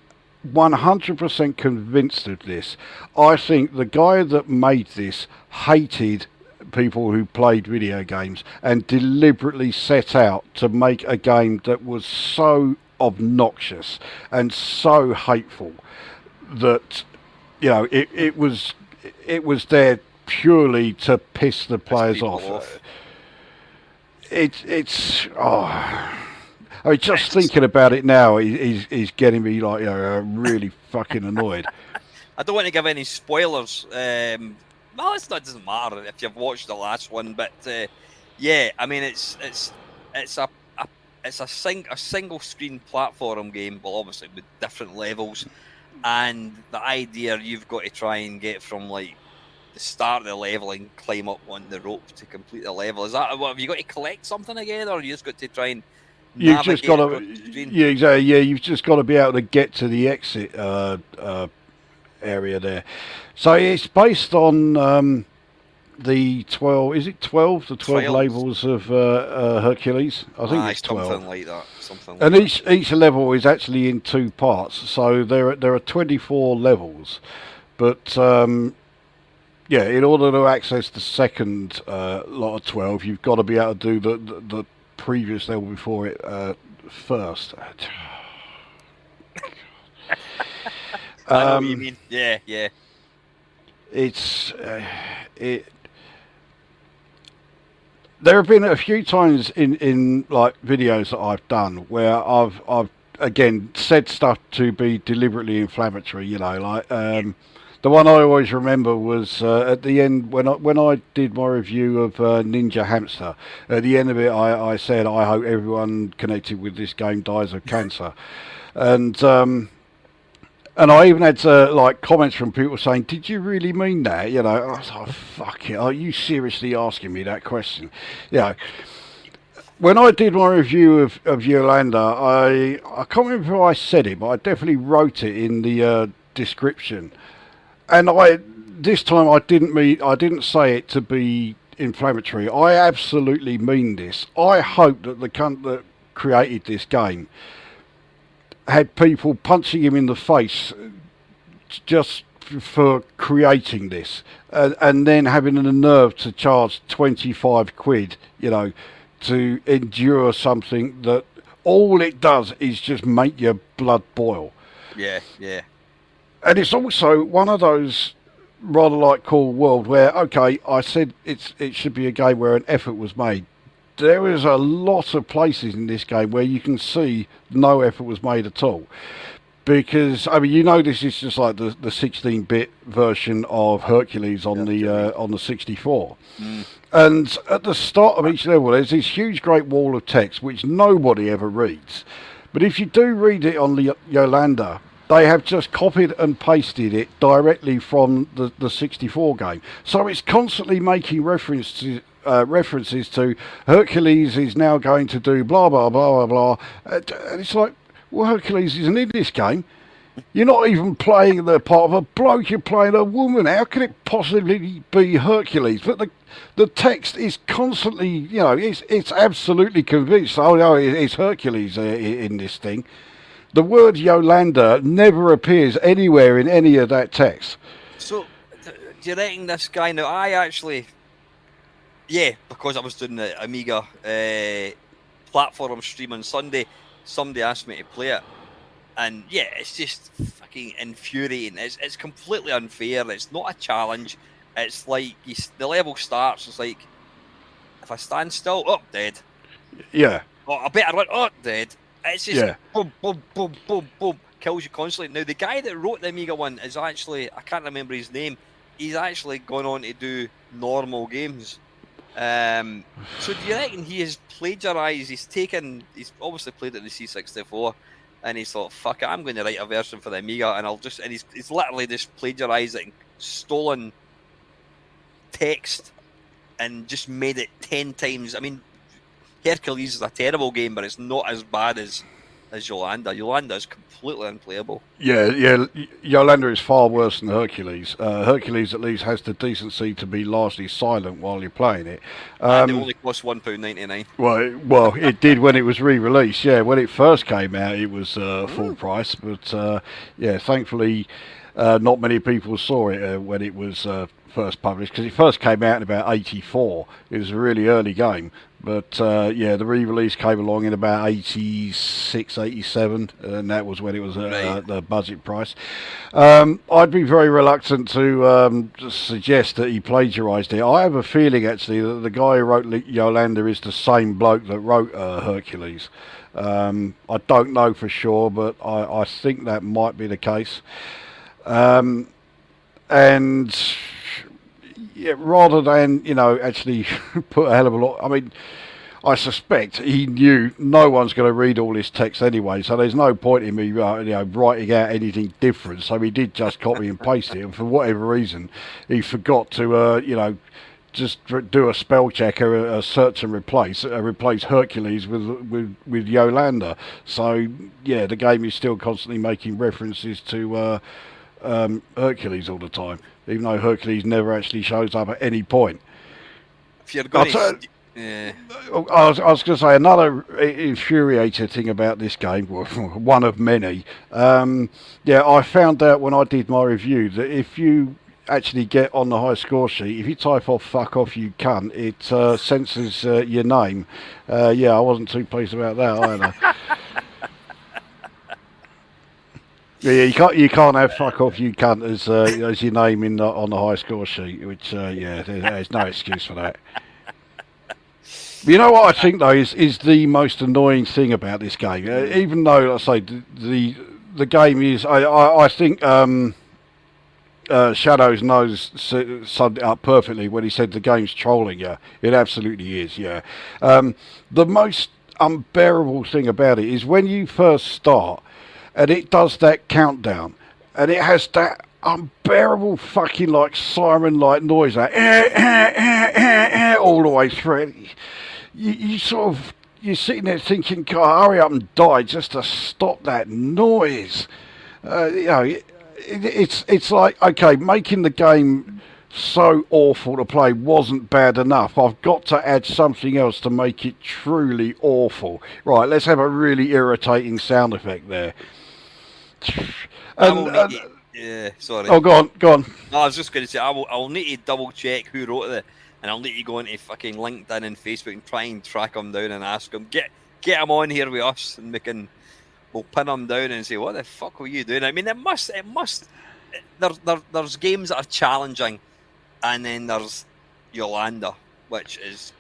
Speaker 2: 100% convinced of this. I think the guy that made this hated people who played video games and deliberately set out to make a game that was so obnoxious and so hateful that, you know, it was there purely to piss the players off. It's I mean, just thinking about it now is getting me like, you know, really fucking annoyed.
Speaker 1: I don't want to give any spoilers. Well, it doesn't matter if you've watched the last one, but yeah, I mean, it's a it's a single screen platform game, well, obviously with different levels, and the idea you've got to try and get from like the start of the level and climb up on the rope to complete the level. Is that what, have you got to collect something again, or you just got to try and
Speaker 2: You've just
Speaker 1: navigate
Speaker 2: got
Speaker 1: across
Speaker 2: to,
Speaker 1: the screen?
Speaker 2: yeah, exactly. Yeah, you've just got to be able to get to the exit area there. So it's based on the 12. Is it 12? The 12 labels of Hercules. I think it's 12.
Speaker 1: Something like that. Something.
Speaker 2: And
Speaker 1: Like
Speaker 2: each level is actually in 2 parts. So there are 24 levels, but yeah, in order to access the second lot of 12, you've got to be able to do the previous level before it first.
Speaker 1: I know what you mean. Yeah.
Speaker 2: It's There have been a few times in like videos that I've done where I've again said stuff to be deliberately inflammatory. You know, like the one I always remember was at the end when I did my review of Ninja Hamster. At the end of it, I said I hope everyone connected with this game dies of cancer, and I even had like comments from people saying, "Did you really mean that?" You know, I was like, "Fuck it, are you seriously asking me that question?" You know, when I did my review of Yolanda, I can't remember who I said it, but I definitely wrote it in the description. And this time I didn't say it to be inflammatory. I absolutely mean this. I hope that the cunt that created this game had people punching him in the face just for creating this, and then having the nerve to charge 25 quid, you know, to endure something that all it does is just make your blood boil.
Speaker 1: Yeah.
Speaker 2: And it's also one of those rather like Cool World where, okay, I said it should be a game where an effort was made. There is a lot of places in this game where you can see no effort was made at all. Because, I mean, you know, this is just like the 16-bit version of Hercules on the 64. And at the start of each level, there's this huge great wall of text which nobody ever reads. But if you do read it on the Yolanda, they have just copied and pasted it directly from the 64 game. So it's constantly making references to Hercules is now going to do blah, blah, blah, blah, blah. And it's like, well, Hercules isn't in this game. You're not even playing the part of a bloke, you're playing a woman. How can it possibly be Hercules? But the text is constantly, you know, it's absolutely convinced, oh no, it's Hercules in this thing. The word Yolanda never appears anywhere in any of that text.
Speaker 1: So, do you reckon this guy, now I actually, yeah, because I was doing the Amiga platform stream on Sunday, somebody asked me to play it. And yeah, it's just fucking infuriating. It's completely unfair. It's not a challenge. It's like the level starts. It's like, if I stand still, oh, dead.
Speaker 2: Yeah.
Speaker 1: Oh, I better run. Oh, dead. It's just boom, boom, boom, boom, boom. Kills you constantly. Now, the guy that wrote the Amiga one is actually, I can't remember his name. He's actually gone on to do normal games. So do you reckon he has plagiarised? He's obviously played it in the C64. And he thought, fuck it, I'm going to write a version for the Amiga, and he's literally just plagiarised it and stolen text and just made it 10 times. I mean, Hercules is a terrible game, but it's not as bad as Yolanda. Yolanda is completely unplayable.
Speaker 2: Yeah, Yolanda is far worse than Hercules. Hercules at least has the decency to be largely silent while you're playing it.
Speaker 1: And it only costs £1.99.
Speaker 2: Well, it did when it was re-released. Yeah, when it first came out, it was full price. But yeah, thankfully, not many people saw it when it was first published, because it first came out in about '84. It was a really early game. But yeah, the re-release came along in about 86, 87, and that was when it was the budget price. I'd be very reluctant to suggest that he plagiarised it. I have a feeling, actually, that the guy who wrote Yolanda is the same bloke that wrote Hercules. I don't know for sure, but I think that might be the case. And yeah, rather than, you know, actually put a hell of a lot... I mean, I suspect he knew no one's going to read all this text anyway, so there's no point in me writing out anything different. So he did just copy and paste it, and for whatever reason, he forgot to just do a spell check or a search and replace Hercules with Yolanda. So yeah, the game is still constantly making references to Hercules all the time, even though Hercules never actually shows up at any point.
Speaker 1: If you're going
Speaker 2: I was going to say another infuriating thing about this game, one of many. I found out when I did my review that if you actually get on the high score sheet, if you type off "fuck off, you cunt," it censors your name. I wasn't too pleased about that either. you can't have "fuck off, you cunt" as your name on the high score sheet, which there's no excuse for that. You know what I think though is the most annoying thing about this game, even though I say the game is, I think Shadows knows summed it up perfectly when he said the game's trolling you. It absolutely is, yeah. The most unbearable thing about it is when you first start and it does that countdown and it has that unbearable fucking like siren like noise like all the way through. You're sitting there thinking, God, hurry up and die just to stop that noise. It's like, okay, making the game so awful to play wasn't bad enough. I've got to add something else to make it truly awful. Right, let's have a really irritating sound effect there.
Speaker 1: Sorry.
Speaker 2: Oh, go on.
Speaker 1: No, I was just going to say, I'll need to double check who wrote it. And I'll need to go into fucking LinkedIn and Facebook and try and track him down and ask him, get him on here with us, and we'll pin him down and say, what the fuck were you doing? I mean, it must. There's games that are challenging, and then there's Yolanda, which is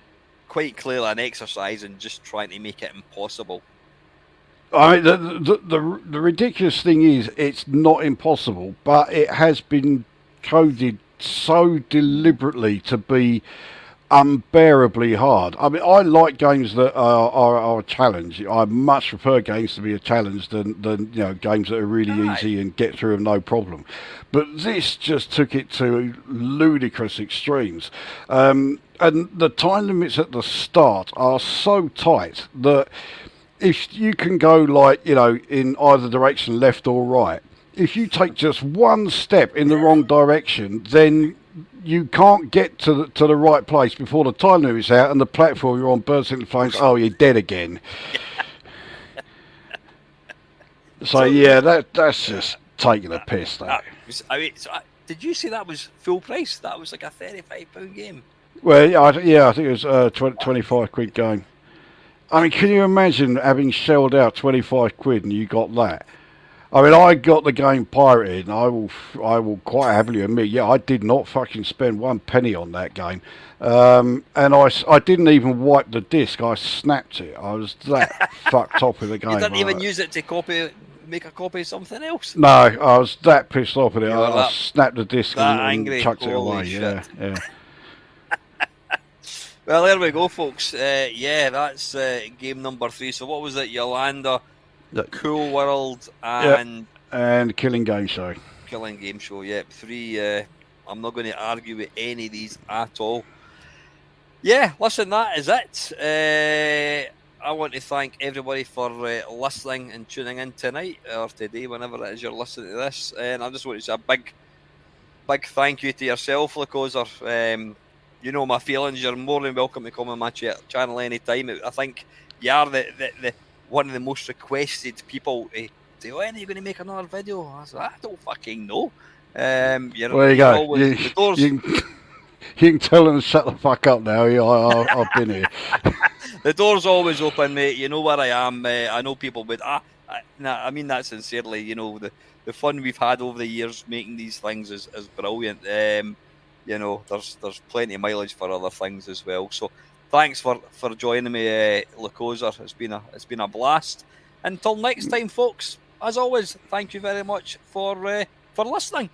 Speaker 1: quite clearly an exercise in just trying to make it impossible.
Speaker 2: I mean, the ridiculous thing is, it's not impossible, but it has been coded so deliberately to be unbearably hard. I mean, I like games that are a challenge. I much prefer games to be a challenge than games that are really easy and get through them no problem. But this just took it to ludicrous extremes. And the time limits at the start are so tight that if you can go in either direction, left or right, if you take just one step in the wrong direction, then you can't get to the right place before the time limit is out and the platform you're on bursts into flames. Oh, you're dead again. So that's just taking a piss.
Speaker 1: Did you say that was full price? That was like a £35 game.
Speaker 2: Well, I think it was a 25 quid game. I mean, can you imagine having shelled out 25 quid and you got that? I mean, I got the game pirated, and I will quite happily admit, I did not fucking spend one penny on that game, and I didn't even wipe the disc. I snapped it. I was that fucked off with the game.
Speaker 1: You didn't even use it to make a copy of something else?
Speaker 2: No, I was that pissed off with it. I snapped the disc and chucked it away.
Speaker 1: Shit.
Speaker 2: Yeah.
Speaker 1: Well, there we go, folks. That's game number 3. So what was it? Yolanda, Cool World, and
Speaker 2: Killing Game Show.
Speaker 1: Killing Game Show, yep. 3. I'm not going to argue with any of these at all. Yeah, listen, that is it. I want to thank everybody for listening and tuning in tonight or today, whenever it is you're listening to this. And I just want to say a big thank you to yourself, Lukozer. You know my feelings. You're more than welcome to come on my channel anytime. I think you are the one of the most requested people to say, when are you going to make another video? I said, I don't fucking know.
Speaker 2: There you go. You can tell them to shut the fuck up now. I've been here.
Speaker 1: The door's always open, mate. You know where I am. I know people would. I mean that sincerely. You know, the fun we've had over the years making these things is brilliant. You know, there's plenty of mileage for other things as well. So thanks for joining me, Lukozer. It's been a blast. Until next time, folks. As always, thank you very much for listening.